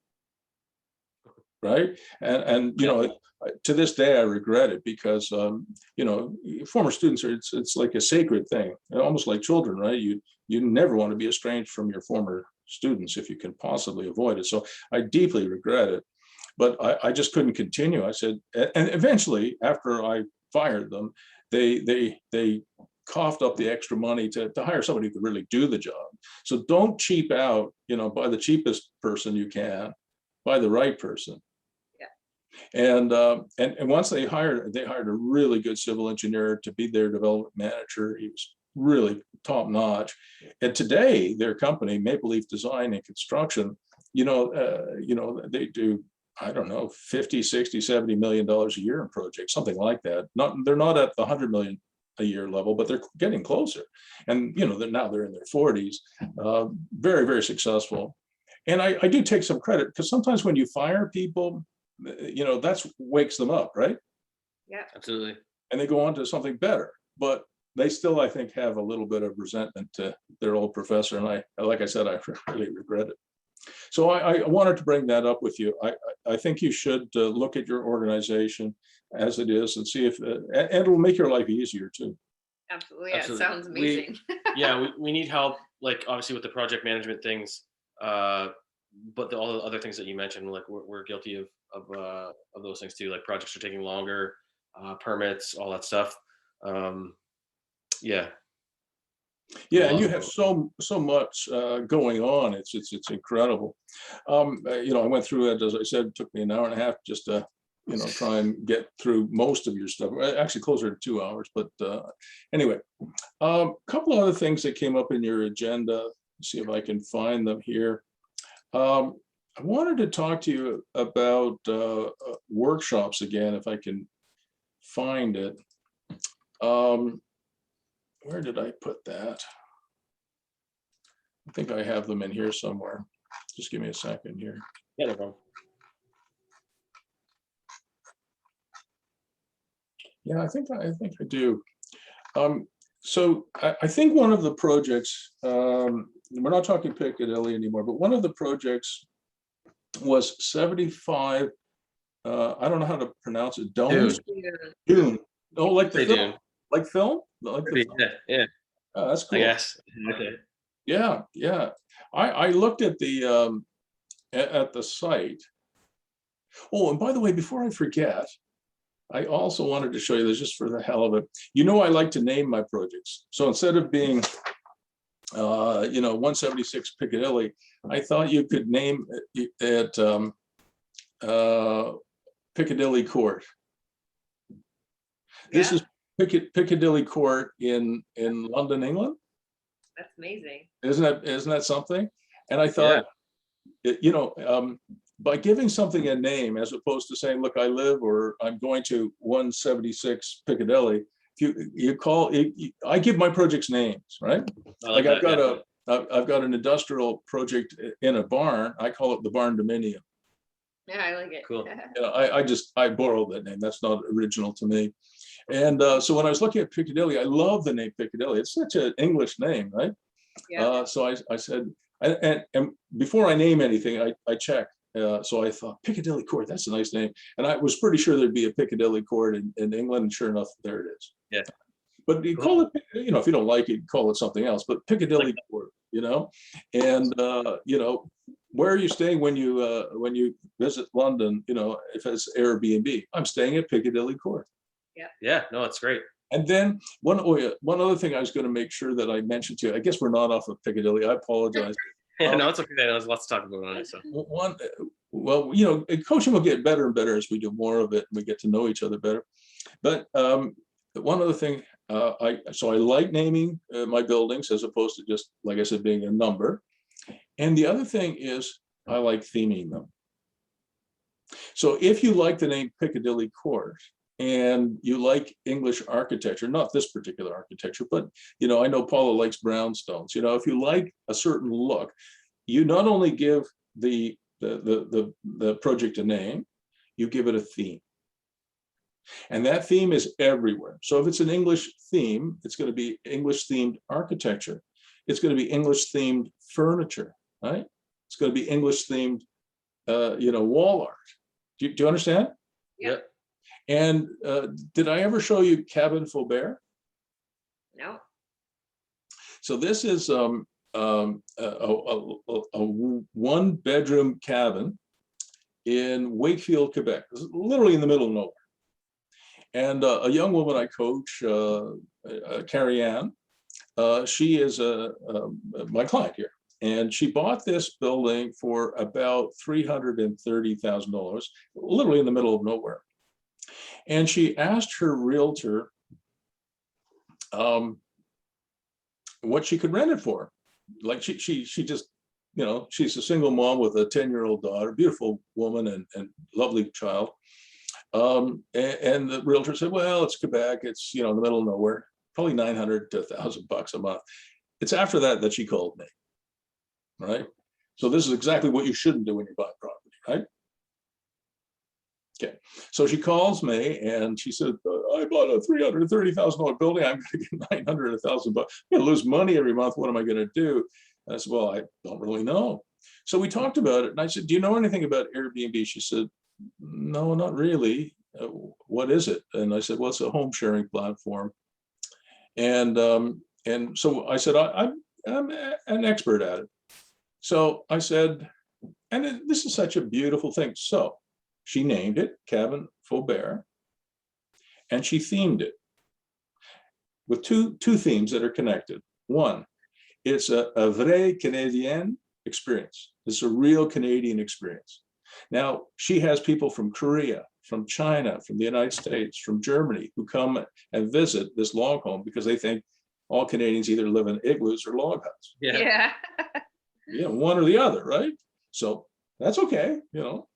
Right. And you know, to this day, I regret it because, you know, former students are, it's like a sacred thing, almost like children, right? You never want to be estranged from your former students if you can possibly avoid it. So I deeply regret it, but I just couldn't continue. I said, and eventually after I fired them, they coughed up the extra money to hire somebody who could really do the job. So don't cheap out, you know, buy the cheapest person you can, buy the right person. Yeah. And once they hired a really good civil engineer to be their development manager. He was really top notch. And today, their company, Maple Leaf Design and Construction, they do, I don't know, 50, 60, 70 million dollars a year in projects, something like that. They're not at the 100 million a year level, but they're getting closer. And they're in their 40s, very, very successful. And I do take some credit, because sometimes when you fire people, that's wakes them up, right? Yeah, Absolutely. And they go on to something better. But they still, I think, have a little bit of resentment to their old professor. And like I said, I really regret it. So I wanted to bring that up with you. I think you should look at your organization as it is and see if, and it'll make your life easier too. absolutely. Yeah, it Absolutely. sounds amazing. We need help, like obviously with the project management things, but all the other things that you mentioned, like we're guilty of those things too. Like projects are taking longer, permits, all that stuff. Yeah. Yeah, and you have so much going on. It's incredible. I went through it, as I said, it took me an hour and a half just to try and get through most of your stuff. Actually, closer to 2 hours. But anyway, a couple other things that came up in your agenda. See if I can find them here. I wanted to talk to you about workshops again, if I can find it. Where did I put that? I think I have them in here somewhere. Just give me a second here. Yeah, no problem. Yeah, I think I do. So I think one of the projects, we're not talking Piccadilly anymore, but one of the projects was 75. I don't know how to pronounce it. Domes? Dune. Oh, like the film. Like film? Like the film. Yeah. Oh, that's cool. I guess. Okay. Yeah. I looked at the site. Oh, and by the way, before I forget, I also wanted to show you this just for the hell of it. I like to name my projects. So instead of being 176 Piccadilly, I thought you could name it Piccadilly Court. This is Piccadilly Court in London, England. That's amazing. Isn't that something? And I thought, by giving something a name as opposed to saying, look, I live or I'm going to 176 Piccadilly, I give my projects names, right? Like I've got an industrial project in a barn. I call it the barn dominium. Yeah, I like it. Cool. I borrowed that name. That's not original to me. And so when I was looking at Piccadilly, I love the name Piccadilly. It's such an English name, right? Yeah. So I said, and before I name anything, I check. So I thought Piccadilly Court, that's a nice name. And I was pretty sure there'd be a Piccadilly Court in England. And sure enough, there it is. Yeah. But you call it, if you don't like it, call it something else. But Piccadilly Court, and where are you staying when you visit London? If it's Airbnb, I'm staying at Piccadilly Court. Yeah. No, it's great. And then one other thing I was going to make sure that I mentioned to you. I guess we're not off of Piccadilly. I apologize. No, it's okay. There's lots to talk about on it. So coaching will get better and better as we do more of it and we get to know each other better. But one other thing, I like naming my buildings as opposed to just, like I said, being a number. And the other thing is I like theming them. So if you like the name Piccadilly Court and you like English architecture, not this particular architecture, but I know Paula likes brownstones. If you like a certain look, you not only give the project a name, you give it a theme. And that theme is everywhere. So if it's an English theme, it's going to be English themed architecture. It's going to be English themed furniture, right? It's going to be English themed, wall art. Do you understand? Yeah. And did I ever show you Cabin Faubert? No. So this is a one-bedroom cabin in Wakefield, Quebec, literally in the middle of nowhere. And a young woman I coach, Carrie Ann, she is my client here. And she bought this building for about $330,000, literally in the middle of nowhere. And she asked her realtor what she could rent it for. Like she just, you know, she's a single mom with a 10-year-old daughter, beautiful woman and lovely child. And the realtor said, well, it's Quebec, it's, you know, in the middle of nowhere, probably $900 to $1,000 a month. It's after that she called me, right? So this is exactly what you shouldn't do when you buy property, right? Okay, so she calls me and she said, I bought a $330,000 building. I'm going to get $900 to $1,000. I'm going to lose money every month. What am I going to do? And I said, well, I don't really know. So we talked about it. And I said, do you know anything about Airbnb? She said, no, not really. What is it? And I said, well, it's a home sharing platform. And so I said, I'm an expert at it. So I said, and this is such a beautiful thing. So she named it Cabin Faubert, and she themed it with two themes that are connected. One, it's a vrai Canadian experience. It's a real Canadian experience. Now, she has people from Korea, from China, from the United States, from Germany, who come and visit this log home because they think all Canadians either live in igloos or log huts. Yeah. You know, one or the other, right? So that's okay, you know.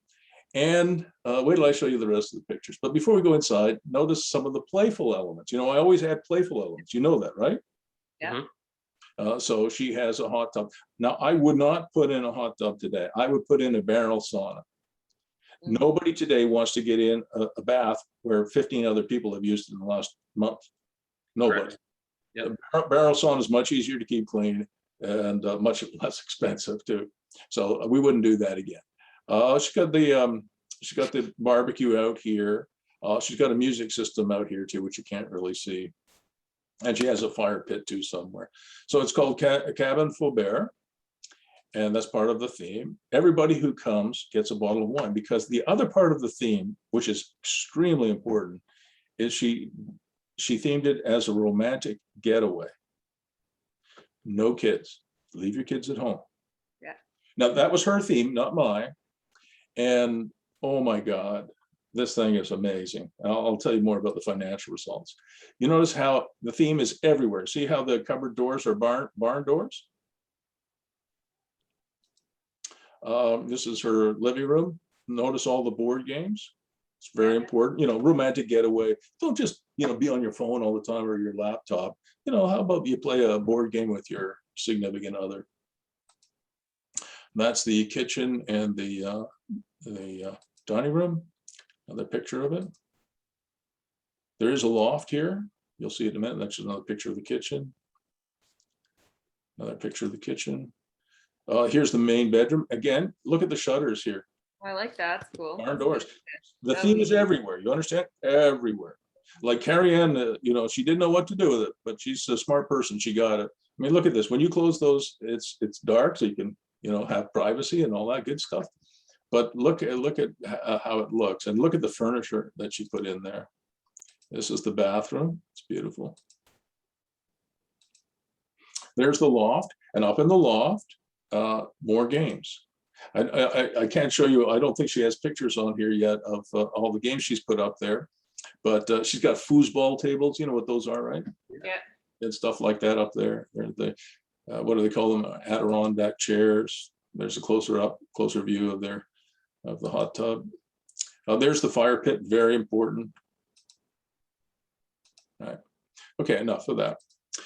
And wait till I show you the rest of the pictures. But before we go inside, notice some of the playful elements. You know, I always add playful elements. You know that, right? Yeah. So she has a hot tub. Now, I would not put in a hot tub today. I would put in a barrel sauna. Mm. Nobody today wants to get in a bath where 15 other people have used it in the last month. Nobody. Yep. Barrel sauna is much easier to keep clean and much less expensive too. So we wouldn't do that again. She's got the barbecue out here. She's got a music system out here too, which you can't really see. And she has a fire pit too somewhere. So it's called Cabin Faubert. And that's part of the theme. Everybody who comes gets a bottle of wine, because the other part of the theme, which is extremely important, is she themed it as a romantic getaway. No kids. Leave your kids at home. Yeah. Now that was her theme, not mine. And oh my God, this thing is amazing. I'll tell you more about the financial results. You notice how the theme is everywhere. See how the cupboard doors are barn doors? This is her living room. Notice all the board games. It's very important. You know, romantic getaway. Don't just, you know, be on your phone all the time or your laptop. You know, how about you play a board game with your significant other? That's the kitchen and the dining room. Another picture of it. There is a loft here. You'll see it in a minute. That's just another picture of the kitchen. Another picture of the kitchen. Here's the main bedroom. Again, look at the shutters here. I like that. That's cool. Barn doors. The Oh, theme is yeah. everywhere. You understand? Everywhere. Like Carrie Ann, you know, she didn't know what to do with it, but she's a smart person. She got it. I mean, look at this. When you close those, it's dark, so you can, you know, have privacy and all that good stuff. But look at how it looks, and look at the furniture that she put in there. This is the bathroom. It's beautiful. There's the loft, and up in the loft, more games. I can't show you. I don't think she has pictures on here yet of all the games she's put up there, but she's got foosball tables. You know what those are, right? Yeah. And stuff like that up there. They're the what do they call them? Adirondack chairs. There's a closer view of the hot tub. There's the fire pit. Very important. All right. Okay, enough of that.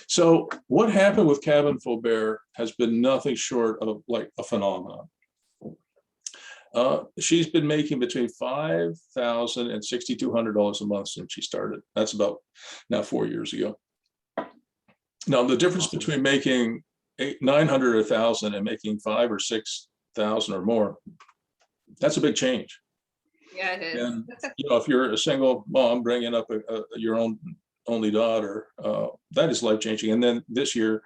So what happened with Cabin Faubert has been nothing short of like a phenomenon. She's been making between $5,000 and $6,200 a month since she started. That's about now 4 years ago. Now the difference between making $900 or $1,000 and making $5,000 or $6,000 or more, that's a big change. Yeah, it is. And you know, if you're a single mom bringing up your own only daughter, that is life changing. And then this year,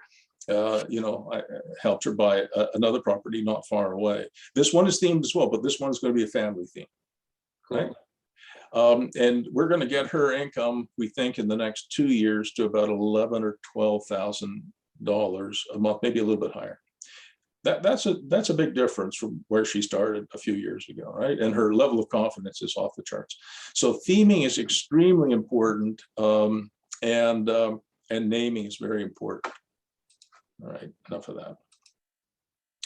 you know, I helped her buy another property not far away. This one is themed as well, but this one is going to be a family theme, right? And we're going to get her income, we think, in the next 2 years to about $11,000 or $12,000 a month, maybe a little bit higher. that's a big difference from where she started a few years ago, right? And her level of confidence is off the charts. So theming is extremely important, and naming is very important. All right, enough of that.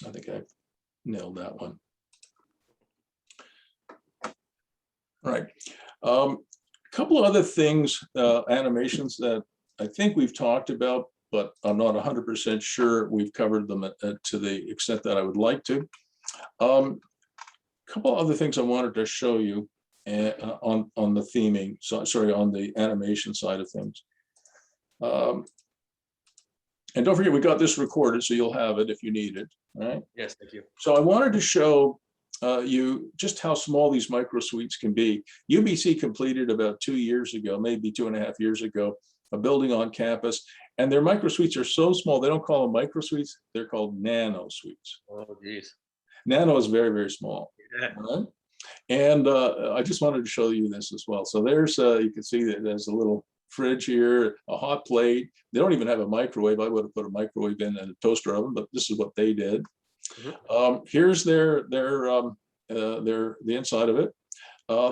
I think I've nailed that one. All right. A couple of other things, animations that I think we've talked about, but I'm not 100% sure we've covered them to the extent that I would like to. A couple of other things I wanted to show you on the theming, so sorry, on the animation side of things. And don't forget, we got this recorded, so you'll have it if you need it. All right. Yes, thank you. So I wanted to show you just how small these microsuites can be. UBC completed about 2 years ago, maybe 2.5 years ago, a building on campus, and their microsuites are so small, they don't call them microsuites, they're called nano suites. Oh, geez. Nano is very, very small. Yeah. Right? And I just wanted to show you this as well. So there's, you can see that there's a little fridge here, a hot plate. They don't even have a microwave. I would have put a microwave in and a toaster oven, but this is what they did. Here's the inside of it.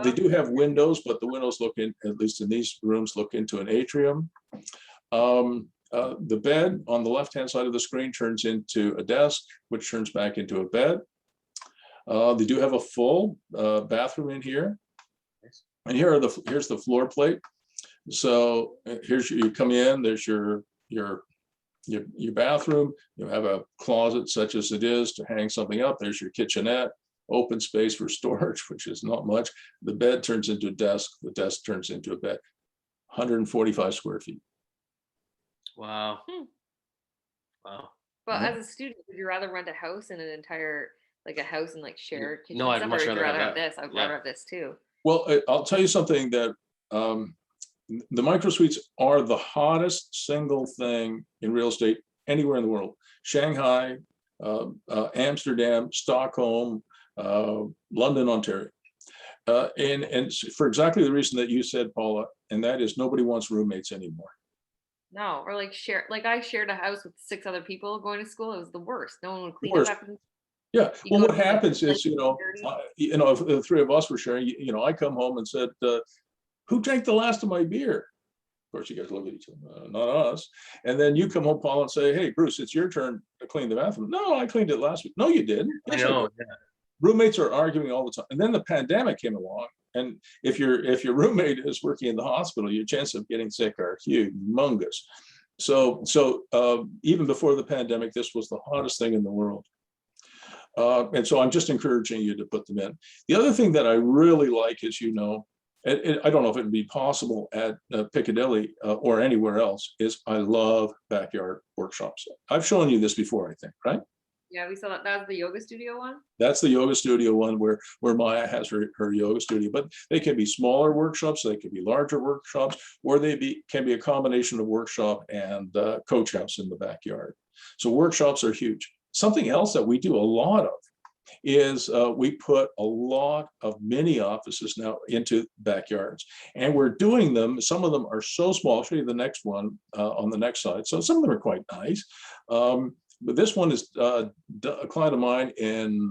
They do have windows, but the windows look in, at least in these rooms, look into an atrium. The bed on the left-hand side of the screen turns into a desk, which turns back into a bed. They do have a full bathroom in here. And here's the floor plate. So here's you come in, there's your bathroom. You have a closet such as it is to hang something up. There's your kitchenette, open space for storage, which is not much. The bed turns into a desk. The desk turns into a bed. 145 square feet. Wow. Wow. Well, as a student, would you rather rent a house in an entire, like a house and like shared kitchen? No, I'd stuff, much or would you rather have have that. this? I'd Yeah. rather have this too. Well, I'll tell you something that the microsuites are the hottest single thing in real estate anywhere in the world. Shanghai, Amsterdam, Stockholm, London, Ontario. And for exactly the reason that you said, Paula, and that is nobody wants roommates anymore. No, or like share, like I shared a house with 6 other people going to school. It was the worst. No one would clean Worst. up after. Yeah, You well, go what to, like, happens is, dirty. if the three of us were sharing, I come home and said, who drank the last of my beer? Of course, you guys look at each other, not us. And then you come home, Paul, and say, hey, Bruce, it's your turn to clean the bathroom. No, I cleaned it last week. No, you didn't. I Yes, know. did. Yeah. Roommates are arguing all the time. And then the pandemic came along. And if your roommate is working in the hospital, your chance of getting sick are humongous. So even before the pandemic, this was the hottest thing in the world. And so I'm just encouraging you to put them in. The other thing that I really like is, I don't know if it would be possible at Piccadilly or anywhere else, is I love backyard workshops. I've shown you this before, I think, right? Yeah, we saw that. That was the yoga studio one. That's the yoga studio one where Maya has her yoga studio, but they can be smaller workshops, they can be larger workshops, or can be a combination of workshop and coach house in the backyard. So workshops are huge. Something else that we do a lot of is we put a lot of mini offices now into backyards, and we're doing them. Some of them are so small. I'll show you the next one on the next slide. So some of them are quite nice. But this one is a client of mine in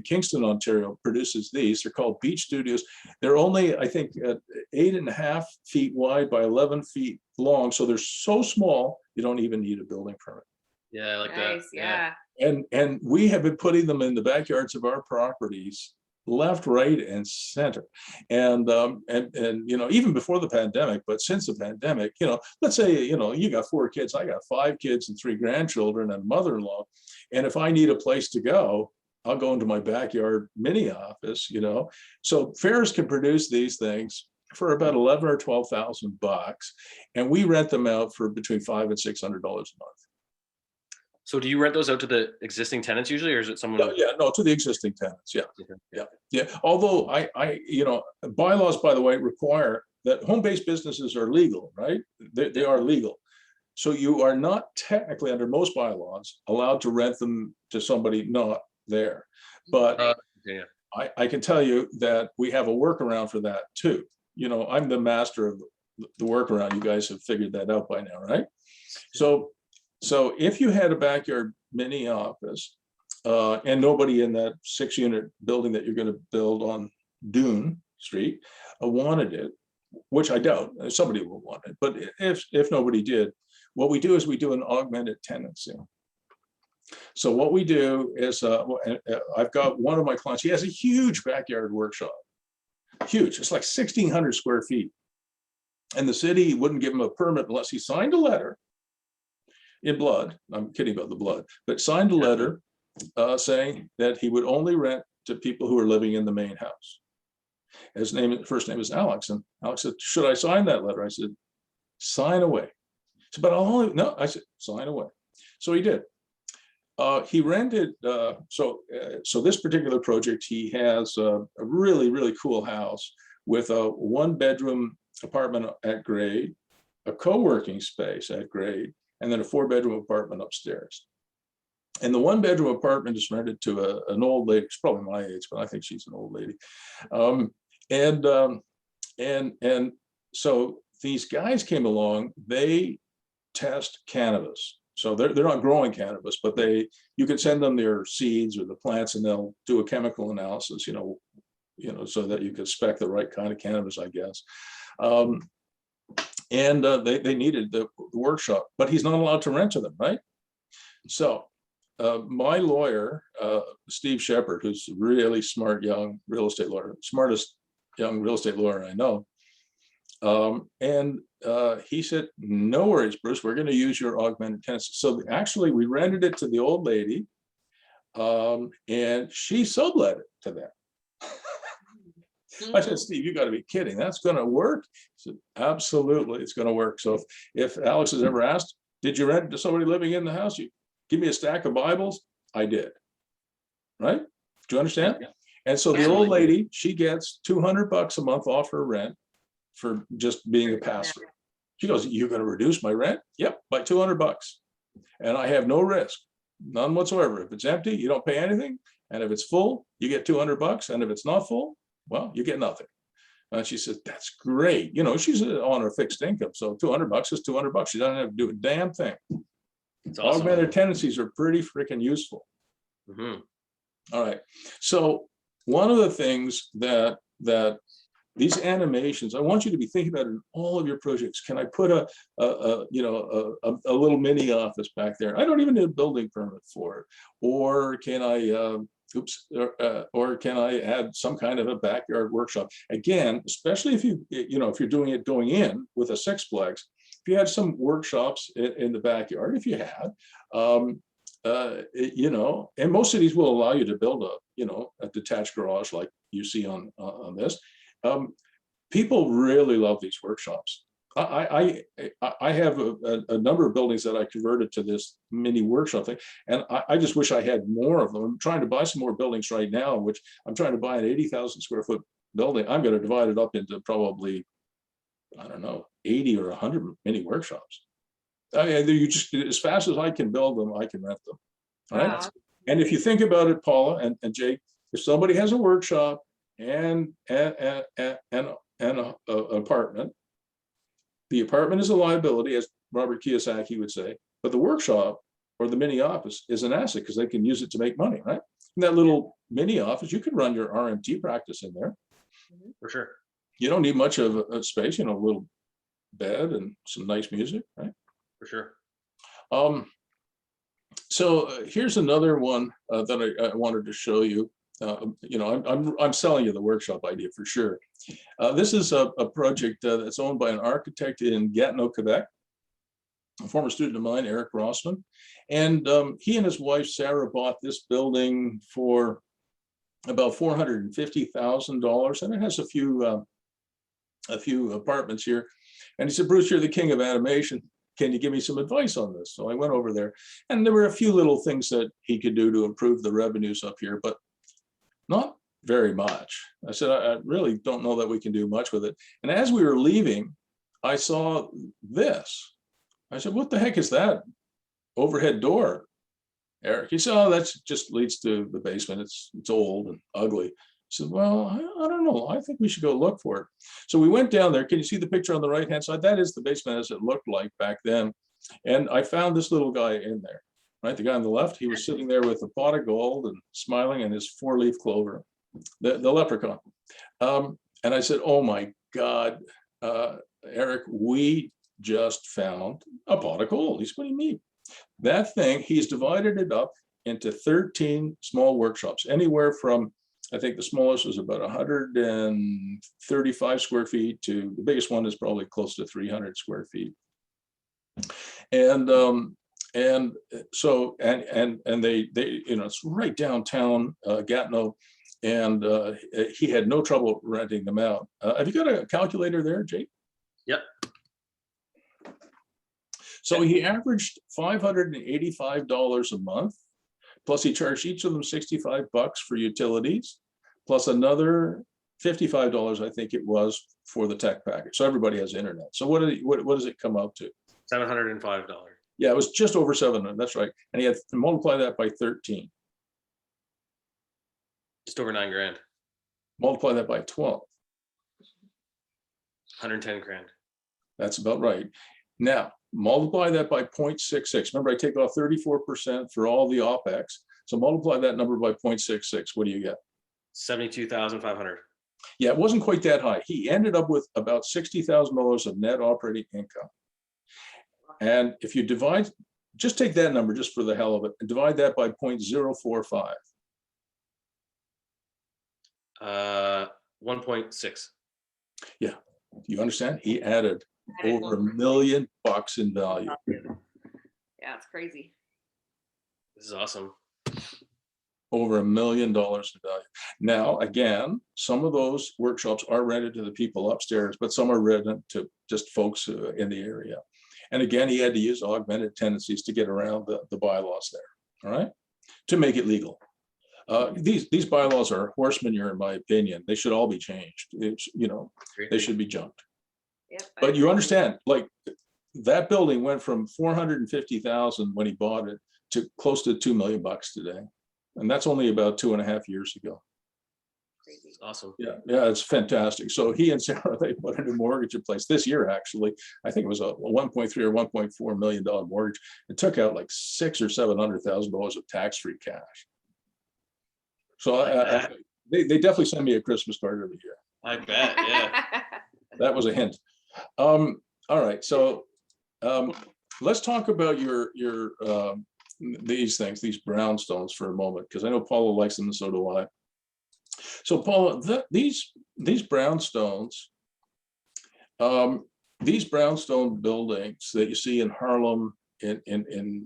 Kingston, Ontario, produces these. They're called Beach Studios. They're only, I think, 8.5 feet wide by 11 feet long. So they're so small, you don't even need a building permit. Yeah, I like Nice, that. yeah. And we have been putting them in the backyards of our properties, left, right, and center. And even before the pandemic, but since the pandemic, let's say, you got 4 kids, I got 5 kids and 3 grandchildren and mother-in-law. And if I need a place to go, I'll go into my backyard mini office, So fairs can produce these things for about 11 or 12,000 bucks. And we rent them out for between $500 and $600 a month. So do you rent those out to the existing tenants usually, or is it someone? No, to the existing tenants. Yeah. Although bylaws, by the way, require that home-based businesses are legal, right? They are legal. So you are not technically, under most bylaws, allowed to rent them to somebody not there. But I can tell you that we have a workaround for that too. I'm the master of the workaround. You guys have figured that out by now, right? So if you had a backyard mini office, and nobody in that 6-unit building that you're going to build on Dune Street wanted it, which I doubt somebody will want it. But if nobody did, what we do is we do an augmented tenancy. So what we do is, I've got one of my clients, he has a huge backyard workshop, huge, it's like 1,600 square feet. And the city wouldn't give him a permit unless he signed a letter in blood, I'm kidding about the blood, but signed a letter saying that he would only rent to people who are living in the main house. His first name is Alex, and Alex said, should I sign that letter? I said, sign away. He said, but I'll only, no, I said, sign away. So he did. He rented, so this particular project, he has a really, really cool house with a 1-bedroom apartment at grade, a co-working space at grade, and then a 4-bedroom apartment upstairs. And the 1-bedroom apartment is rented to an old lady, she's probably my age, but I think she's an old lady. And so these guys came along, they test cannabis. So they're not growing cannabis, but you can send them their seeds or the plants, and they'll do a chemical analysis, so that you could spec the right kind of cannabis, I guess. They needed the workshop, but he's not allowed to rent to them, right? So my lawyer, Steve Shepard, who's a really smart young real estate lawyer, smartest young real estate lawyer I know, he said, no worries, Bruce, we're going to use your augmented tenancy. So actually we rented it to the old lady, and she sublet it to them. I said, Steve, you got to be kidding. That's going to work? He said, absolutely, it's going to work. So if Alex has ever asked, did you rent to somebody living in the house? You give me a stack of Bibles. I did. Right? Do you understand? Yeah. And so the old lady, she gets $200 a month off her rent for just being a pastor. She goes, you're going to reduce my rent? Yep, by $200. And I have no risk, none whatsoever. If it's empty, you don't pay anything. And if it's full, you get $200. And if it's not full, well, you get nothing. And she said, that's great. She's on her fixed income. So $200 is $200. She doesn't have to do a damn thing. Awesome. Augmented tenancies are pretty freaking useful. Mm-hmm. All right. So one of the things that these animations, I want you to be thinking about in all of your projects. Can I put a little mini office back there? I don't even need a building permit for it. Or can I, or can I add some kind of a backyard workshop? Again, especially if if you're doing it going in with a sixplex, if you had some workshops in the backyard, if you had, and most cities will allow you to build a detached garage like you see on this. People really love these workshops. I have a number of buildings that I converted to this mini workshop thing, and I just wish I had more of them. I'm trying to buy some more buildings right now, which I'm trying to buy an 80,000 square foot building. I'm going to divide it up into probably, I don't know, 80 or 100 mini workshops. I mean, you just, as fast as I can build them, I can rent them. All right. Wow. And if you think about it, Paula and Jake, if somebody has a workshop and an apartment, the apartment is a liability, as Robert Kiyosaki would say, but the workshop or the mini office is an asset because they can use it to make money, right? In that little mini office, you could run your RMT practice in there. For sure. You don't need much of a space, a little bed and some nice music, right? For sure. So here's another one that I wanted to show you. I'm selling you the workshop idea for sure. This is a project that's owned by an architect in Gatineau, Quebec, a former student of mine, Eric Rossman. And he and his wife, Sarah, bought this building for about $450,000. And it has a few apartments here. And he said, Bruce, you're the king of animation. Can you give me some advice on this? So I went over there, and there were a few little things that he could do to improve the revenues up here, but not very much. I said, I really don't know that we can do much with it. And as we were leaving, I saw this. I said, what the heck is that overhead door, Eric? He said, oh, that just leads to the basement. It's old and ugly. I said, well, I don't know. I think we should go look for it. So we went down there. Can you see the picture on the right-hand side? That is the basement as it looked like back then. And I found this little guy in there. right? The guy on the left, he was sitting there with a pot of gold and smiling and his 4-leaf clover, the leprechaun. And I said, oh my God, Eric, we just found a pot of gold. He said, what do you mean? That thing, he's divided it up into 13 small workshops, anywhere from, I think the smallest was about 135 square feet to the biggest one is probably close to 300 square feet. And so they it's right downtown Gatineau, and he had no trouble renting them out. Have you got a calculator there, Jake? Yep. So he averaged $585 a month, plus he charged each of them $65 for utilities, plus another $55, I think it was, for the tech package. So everybody has internet. So what does it come out to? $705. Yeah, it was just over 700. That's right. And he had to multiply that by 13. Just over 9 grand. Multiply that by 12. 110 grand. That's about right. Now, multiply that by 0.66. Remember, I take off 34% for all the OPEX. So multiply that number by 0.66. What do you get? 72,500. Yeah, it wasn't quite that high. He ended up with about $60,000 of net operating income. And if you divide, just take that number just for the hell of it, and divide that by 0.045. 1.6. Yeah, you understand? He added over $1 million in value. Yeah, it's crazy. This is awesome. Over $1 million in value. Now, again, some of those workshops are rented to the people upstairs, but some are rented to just folks in the area. And again, he had to use augmented tenancies to get around the bylaws there, all right, to make it legal. These bylaws are horse manure, in my opinion. They should all be changed. They should be junked. Yep, But you understand, like, that building went from 450,000 when he bought it to close to $2 million today. And that's only about 2.5 years ago. crazy. It's awesome. Yeah, it's fantastic. So he and Sarah, they put in a mortgage in place this year, actually. I think it was a 1.3 or $1.4 million mortgage. It took out like $600,000 or $700,000 of tax-free cash. So they definitely send me a Christmas card every year. I bet, yeah. That was a hint. All right, so let's talk about these things, these brownstones, for a moment, because I know Paula likes them and so do I. So Paula, these brownstones, these brownstone buildings that you see in Harlem, in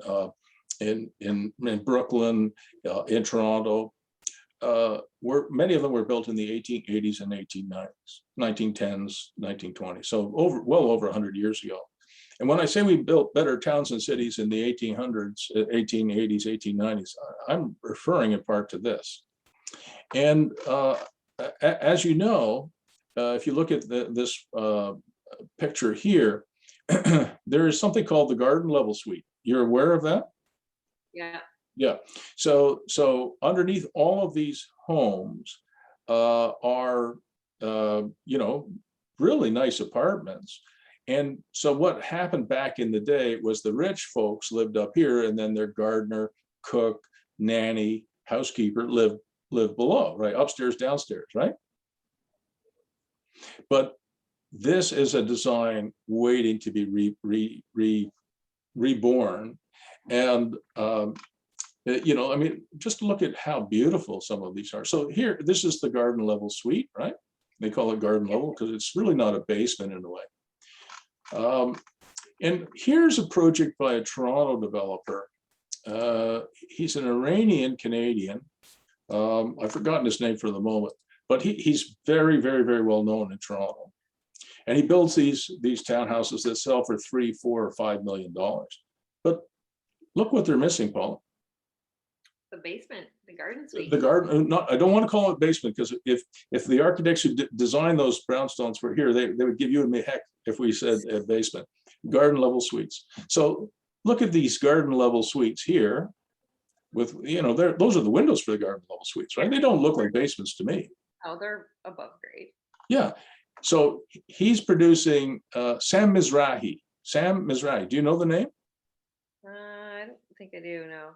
Brooklyn, in Toronto, many of them were built in the 1880s and 1890s, 1910s, 1920s, so well over 100 years ago. And when I say we built better towns and cities in the 1800s, 1880s, 1890s, I'm referring in part to this. And as you know, if you look at this picture here, there is something called the garden level suite. You're aware of that? Yeah. Yeah. So underneath all of these homes are really nice apartments. And so what happened back in the day was the rich folks lived up here, and then their gardener, cook, nanny, housekeeper lived below, right? Upstairs, downstairs, right? But this is a design waiting to be reborn. And I mean, just look at how beautiful some of these are. So here, this is the garden level suite, right? They call it garden level because it's really not a basement in a way. And here's a project by a Toronto developer. He's an Iranian Canadian. I've forgotten his name for the moment, but he's very, very, very well known in Toronto. And he builds these townhouses that sell for $3, $4, or $5 million. But look what they're missing, Paula. The basement, the garden suite. The garden, I don't want to call it basement, because if the architects who designed those brownstones were here, they would give you and me heck if we said basement. Garden level suites. So look at these garden level suites here with, those are the windows for the garden level suites, right? They don't look like basements to me. Oh, they're above grade. Yeah. So he's producing Sam Mizrahi. Sam Mizrahi. Do you know the name? I don't think I do know.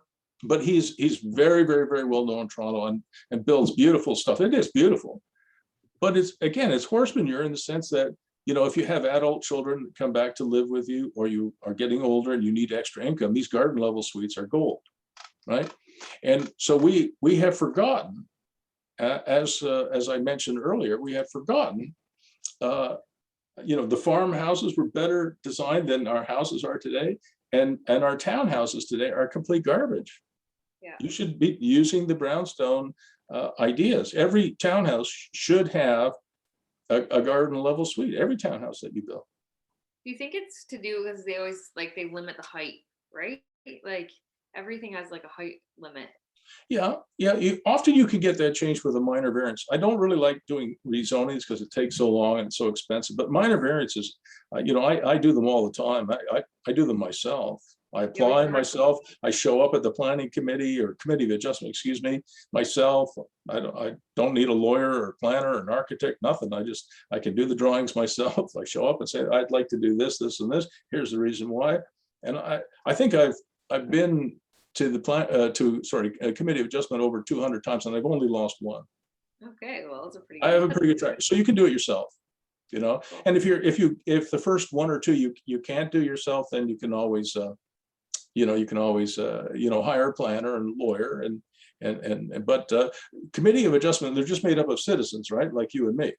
But he's very, very, very well known in Toronto and builds beautiful stuff. It is beautiful. But it's horse manure in the sense that, you know, if you have adult children that come back to live with you, or you are getting older and you need extra income, these garden level suites are gold, right? And so we have forgotten, as I mentioned earlier, we have forgotten, you know, the farmhouses were better designed than our houses are today, and our townhouses today are complete garbage. Yeah. You should be using the brownstone ideas. Every townhouse should have a garden level suite, every townhouse that you build. Do you think it's to do because they always like they limit the height, right? Like everything has like a height limit. Yeah, often you can get that changed with a minor variance. I don't really like doing rezonings because it takes so long and it's so expensive, but minor variances, you know, I do them all the time. I do them myself. I apply myself. I show up at the planning committee or committee of adjustment, excuse me, myself. I don't need a lawyer or planner or an architect, nothing. I can do the drawings myself. I show up and say, I'd like to do this, this, and this. Here's the reason why. And I think I've been to the committee of adjustment over 200 times, and I've only lost one. Okay, well, those are pretty I good. have a pretty good track, so you can do it yourself, you know. And if the first one or two you can't do yourself, then you can always you know, hire a planner and lawyer but committee of adjustment, they're just made up of citizens, right? Like you and me.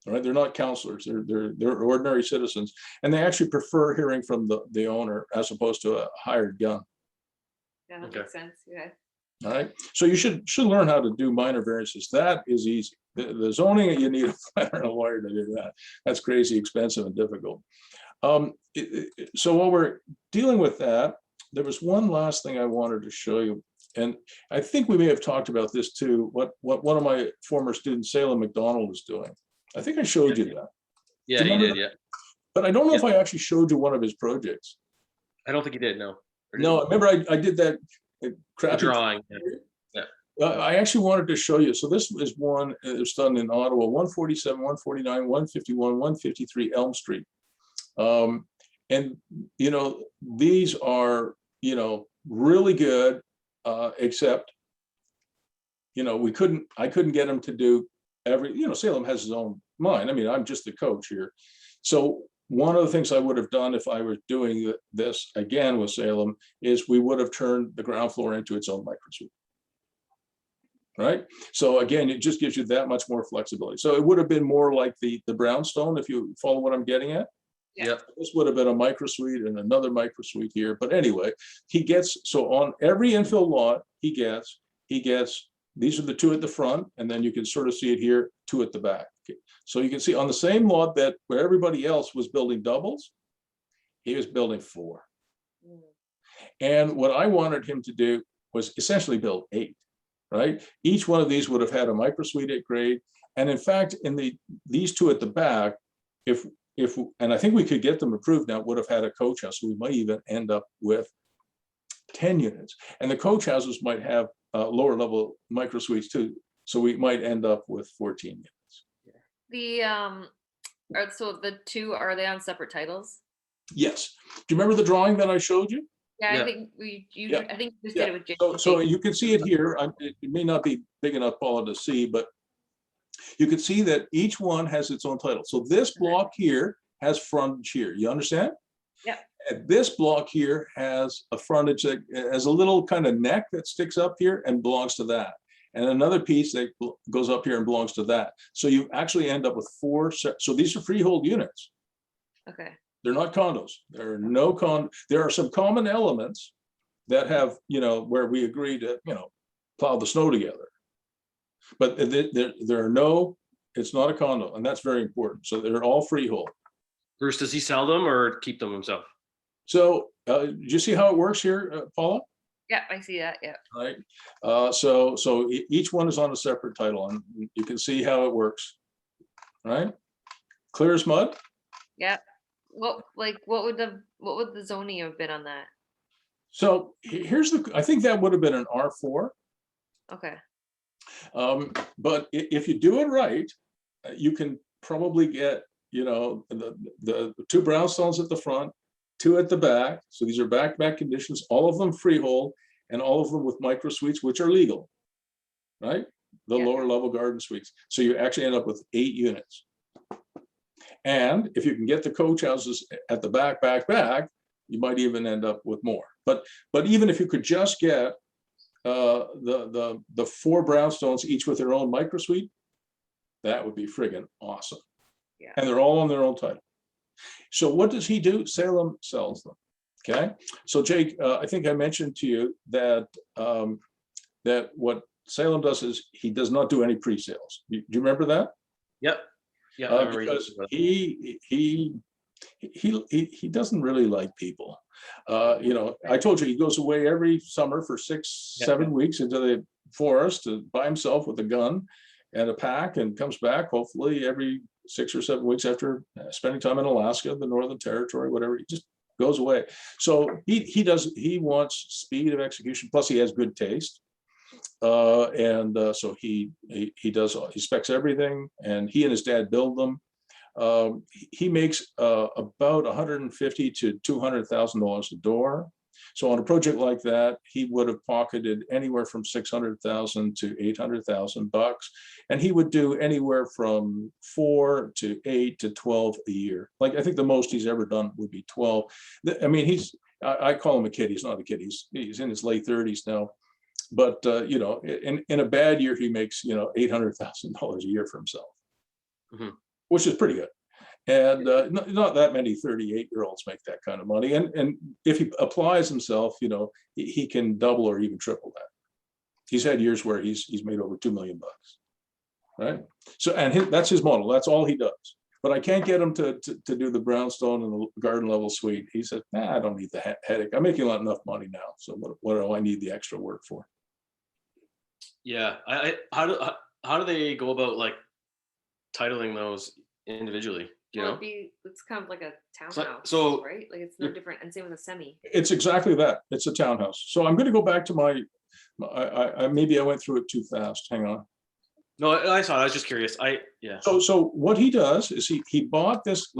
All right, they're not counselors, they're ordinary citizens, and they actually prefer hearing from the owner as opposed to a hired gun. Yeah, that Okay. makes sense. Yeah. All right, so you should learn how to do minor variances. That is easy. The zoning, you need a planner and a lawyer to do that. That's crazy expensive and difficult. So while we're dealing with that, there was one last thing I wanted to show you, and I think we may have talked about this too. What one of my former students, Salem McDonald, is doing. I think I showed you that. Yeah, Do you remember did. that? Yeah. But I don't know if I actually showed you one of his projects. I don't think you did. No. Or did No, you? I remember I did that The crappy drawing. Yeah. I actually wanted to show you. So this is one, it was done in Ottawa, 147, 149, 151, 153 Elm Street. And, you know, these are, you know, really good, except, you know, I couldn't get them to do every, you know, Salem has his own mind. I mean, I'm just the coach here. So one of the things I would have done if I was doing this again with Salem is we would have turned the ground floor into its own microsuite. Right. So again, it just gives you that much more flexibility. So it would have been more like the brownstone, if you follow what I'm getting at. Yep. This would have been a microsuite and another microsuite here. But anyway, he gets, so on every infill lot, he gets, these are the two at the front, and then you can sort of see it here, two at the back. Okay. So you can see on the same lot that where everybody else was building doubles, he was building 4. And what I wanted him to do was essentially build 8. Right? Each one of these would have had a microsuite at grade. And in fact, in these two at the back, and I think we could get them approved now, would have had a coach house. So we might even end up with 10 units. And the coach houses might have lower level microsuites too. So we might end up with 14 units. So the two, are they on separate titles? Yes. Do you remember the drawing that I showed you? Yeah, Yeah. I think I think you just Yeah. did it with So you can see it here. It may not be big enough, Paula, to see, but you can see that each one has its own title. So this block here has frontage here. You understand? Yeah. And this block here has a frontage that has a little kind of neck that sticks up here and belongs to that. And another piece that goes up here and belongs to that. So you actually end up with 4. So these are freehold units. Okay. They're not condos. There are some common elements that have, you know, where we agree to, you know, plow the snow together. But there are no, it's not a condo, and that's very important. So they're all freehold. Bruce, does he sell them or keep them himself? So do you see how it works here, Paula? Yeah, I see that. Yeah. Right. So each one is on a separate title, and you can see how it works. Right. Clear as mud. Yeah. What would the zoning have been on that? So here's I think that would have been an R4. Okay. But if you do it right, you can probably get, you know, the 2 brownstones at the front, 2 at the back. So these are back conditions, all of them freehold, and all of them with microsuites, which are legal, right? The Yeah. lower level garden suites. So you actually end up with 8 units. And if you can get the coach houses at the back, you might even end up with more. But even if you could just get the 4 brownstones, each with their own microsuite, that would be friggin' awesome. Yeah. And they're all on their own title. So what does he do? Salem sells them. Okay. So Jake, I think I mentioned to you that that what Salem does is he does not do any pre-sales. Do you remember that? Yep. Yeah. I remember Because you- he doesn't really like people. You know, I told you he goes away every summer for 6-7 weeks into the forest by himself with a gun and a pack, and comes back hopefully every 6 or 7 weeks after spending time in Alaska, the Northern Territory, whatever. He just goes away. So he wants speed of execution. Plus, he has good taste. So he specs everything, and he and his dad build them. He makes about $150,000 to $200,000 a door. So on a project like that, he would have pocketed anywhere from $600,000 to $800,000, and he would do anywhere from 4 to 8 to 12 a year. Like, I think the most he's ever done would be 12. I mean, I call him a kid. He's not a kid. He's in his late 30s now. But you know, in a bad year, he makes, you know, $800,000 a year for himself, which is pretty good. And not that many 38-year-olds make that kind of money. And if he applies himself, you know, he can double or even triple that. He's had years where he's made over $2 million, right? So, and that's his model. That's all he does. But I can't get him to do the brownstone and the garden level suite. He said, nah, I don't need the headache. I'm making enough money now. So what do I need the extra work for? Yeah. How do they go about like titling those individually? You know? It's kind of like a townhouse, so right? Like it's no different. And same with a semi. It's exactly that. It's a townhouse. So I'm going to go back to maybe I went through it too fast. Hang on. No, I saw it. I was just curious. Yeah. So what he does is he bought this.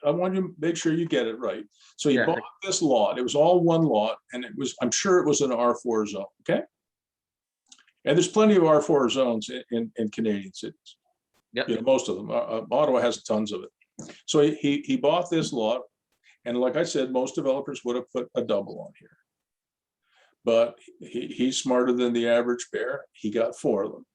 I want you to make sure you get it right. So he bought this lot. It was all one lot, and I'm sure it was an R4 zone. Okay. And there's plenty of R4 zones in Canadian cities. Yeah. You know, most of them. Ottawa has tons of it. So he bought this lot, and like I said, most developers would have put a double on here. But he's smarter than the average bear. He got 4 of them.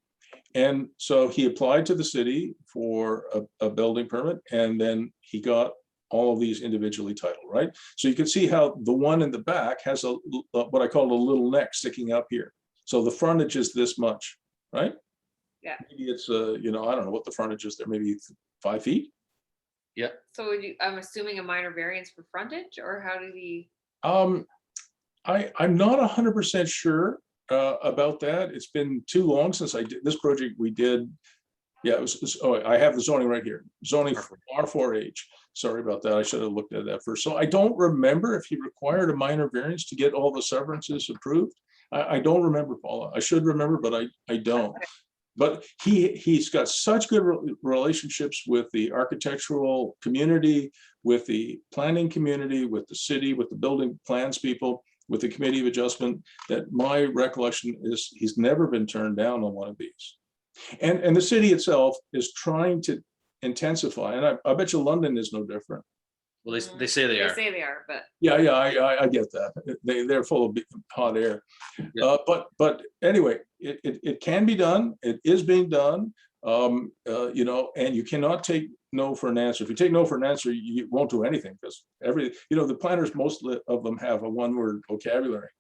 And so he applied to the city for a building permit, and then he got all of these individually titled, right? So you can see how the one in the back has what I call a little neck sticking up here. So the frontage is this much, right? Yeah. Maybe it's, you know, I don't know what the frontage is there, maybe 5 feet. Yeah. So I'm assuming a minor variance for frontage, or how did he? I'm not 100% sure about that. It's been too long since I did this project. We did, yeah, I have the zoning right here. Zoning for R4H. Sorry about that. I should have looked at that first. So I don't remember if he required a minor variance to get all the severances approved. I don't remember, Paula. I should remember, but I don't. But he's got such good relationships with the architectural community, with the planning community, with the city, with the building plans people, with the committee of adjustment, that my recollection is he's never been turned down on one of these. And the city itself is trying to intensify, and I bet you London is no different. Well, they say they are. They say they are, but Yeah, I get that. They're full of hot air. Yeah. But anyway, it can be done. It is being done. You know, and you cannot take no for an answer. If you take no for an answer, you won't do anything, because the planners, most of them have a one-word vocabulary.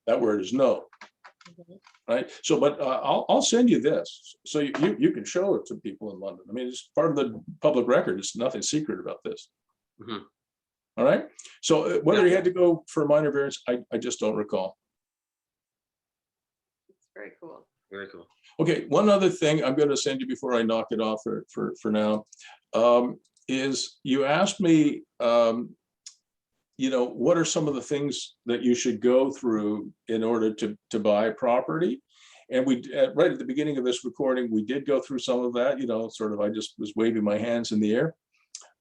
That word is no. Right. So, but I'll send you this so you can show it to people in London. I mean, it's part of the public record. It's nothing secret about this. All right. So whether he had to go for a minor variance, I just don't recall. it's very cool. Very cool. Okay. One other thing I'm going to send you before I knock it off for now is you asked me, you know, what are some of the things that you should go through in order to buy property? And we, right at the beginning of this recording, we did go through some of that, you know, sort of, I just was waving my hands in the air.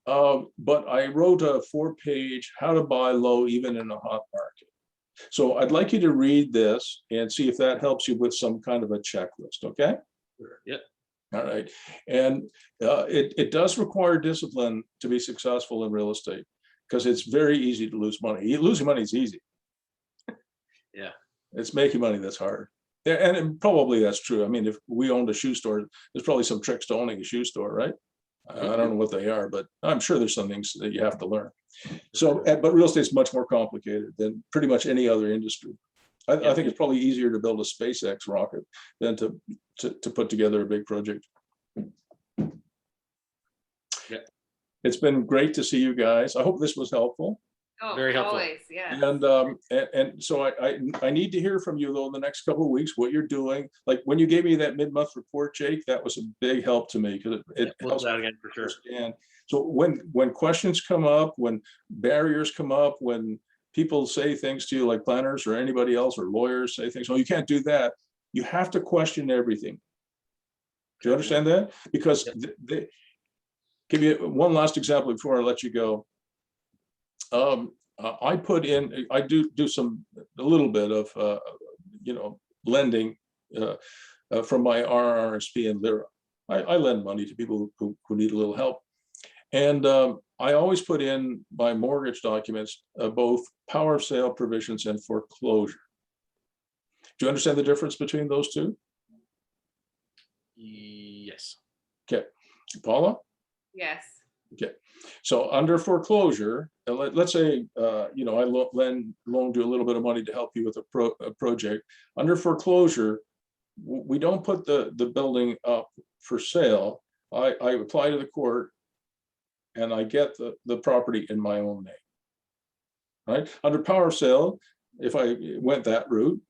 But I wrote a 4-page how to buy low even in a hot market. So I'd like you to read this and see if that helps you with some kind of a checklist, okay? Yeah. All right. And it does require discipline to be successful in real estate, because it's very easy to lose money. Losing money is easy. Yeah. It's making money that's hard. And probably that's true. I mean, if we owned a shoe store, there's probably some tricks to owning a shoe store, right? I don't know what they are, but I'm sure there's some things that you have to learn. So, but real estate is much more complicated than pretty much any other industry. I think it's probably easier to build a SpaceX rocket than to put together a big project. Yeah. It's been great to see you guys. I hope this was helpful. Oh, Very helpful. always, yeah. And so I need to hear from you though in the next couple of weeks what you're doing. Like when you gave me that mid-month report, Jake, that was a big help to me because it We'll helps do that again for sure. understand. So when questions come up, when barriers come up, when people say things to you like planners or anybody else or lawyers say things, oh, you can't do that. You have to question everything. Do you understand that? Because they give you one last example before I let you go. I put in, I do a little bit of, lending from my RRSP and LIRA. I lend money to people who need a little help. And I always put in my mortgage documents, both power of sale provisions and foreclosure. Do you understand the difference between those two? Yes. Okay, Paula? Yes. Okay, so under foreclosure, let's say, I loaned you a little bit of money to help you with a project. Under foreclosure, we don't put the building up for sale. I apply to the court and I get the property in my own name, right? Under power of sale, if I went that route,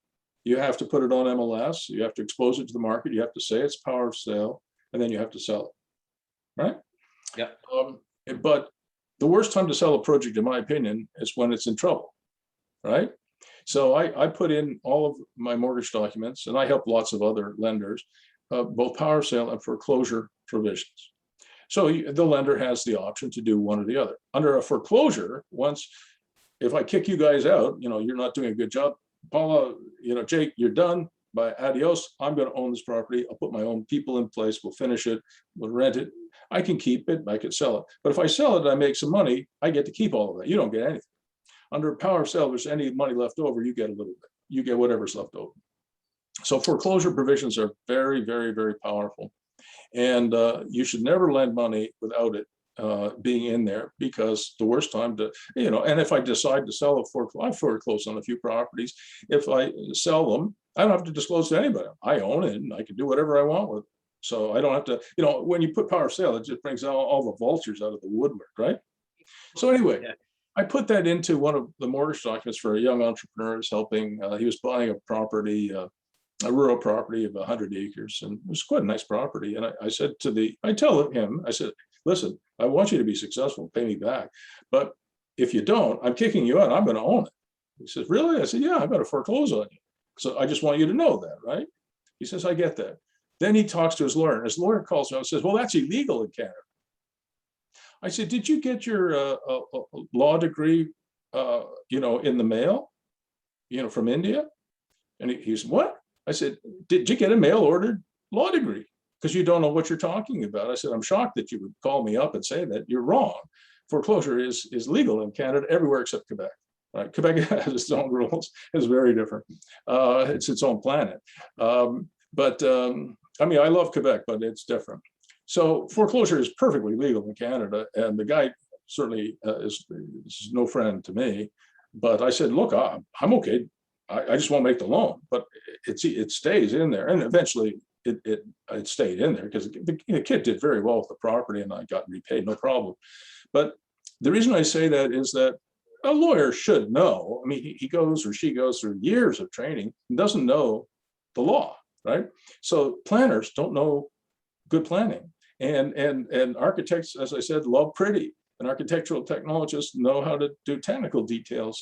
you have to put it on MLS, you have to expose it to the market, you have to say it's power of sale, and then you have to sell it, right? Yeah. But the worst time to sell a project, in my opinion, is when it's in trouble, right? So I put in all of my mortgage documents, and I help lots of other lenders, both power of sale and foreclosure provisions. So the lender has the option to do one or the other. Under a foreclosure, if I kick you guys out, you're not doing a good job, Paula, Jake, you're done. By adios, I'm going to own this property. I'll put my own people in place. We'll finish it. We'll rent it. I can keep it. I could sell it. But if I sell it, I make some money. I get to keep all of that. You don't get anything. Under power of sale, there's any money left over, you get a little bit. You get whatever's left over. So foreclosure provisions are very, very, very powerful. And you should never lend money without it being in there, because the worst time to, and if I decide to sell I've foreclosed on a few properties. If I sell them, I don't have to disclose to anybody. I own it and I can do whatever I want with it. So I don't have to, when you put power of sale, it just brings all the vultures out of the woodwork, right? So anyway, yeah. I put that into one of the mortgage documents for a young entrepreneur who's helping. He was buying a property, a rural property of 100 acres, and it was quite a nice property. And I tell him, I said, listen, I want you to be successful, pay me back. But if you don't, I'm kicking you out, I'm going to own it. He says, really? I said, yeah, I'm going to foreclose on you. So I just want you to know that, right? He says, I get that. Then he talks to his lawyer, and his lawyer calls me and says, well, that's illegal in Canada. I said, did you get your law degree, in the mail, from India? And he said, what? I said, did you get a mail ordered law degree? Because you don't know what you're talking about. I said, I'm shocked that you would call me up and say that. You're wrong. Foreclosure is legal in Canada, everywhere except Quebec. Right? Quebec has its own rules. It's very different. It's its own planet. I love Quebec, but it's different. So foreclosure is perfectly legal in Canada, and the guy certainly is no friend to me. But I said, look, I'm okay. I just won't make the loan, but it stays in there, and eventually it stayed in there because the kid did very well with the property, and I got repaid, no problem. But the reason I say that is that a lawyer should know. I mean, he goes or she goes through years of training and doesn't know the law, right? So planners don't know good planning, and architects, as I said, love pretty, and architectural technologists know how to do technical details,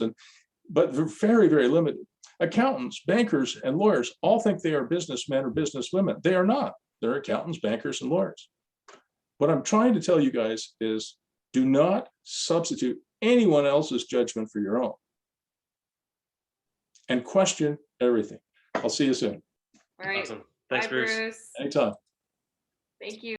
but they're very, very limited. Accountants, bankers, and lawyers all think they are businessmen or businesswomen. They are not. They're accountants, bankers, and lawyers. What I'm trying to tell you guys is Do not substitute anyone else's judgment for your own. And question everything. I'll see you soon. All right. Awesome. Thanks, Bye, Bruce. Bruce. Anytime. Thank you.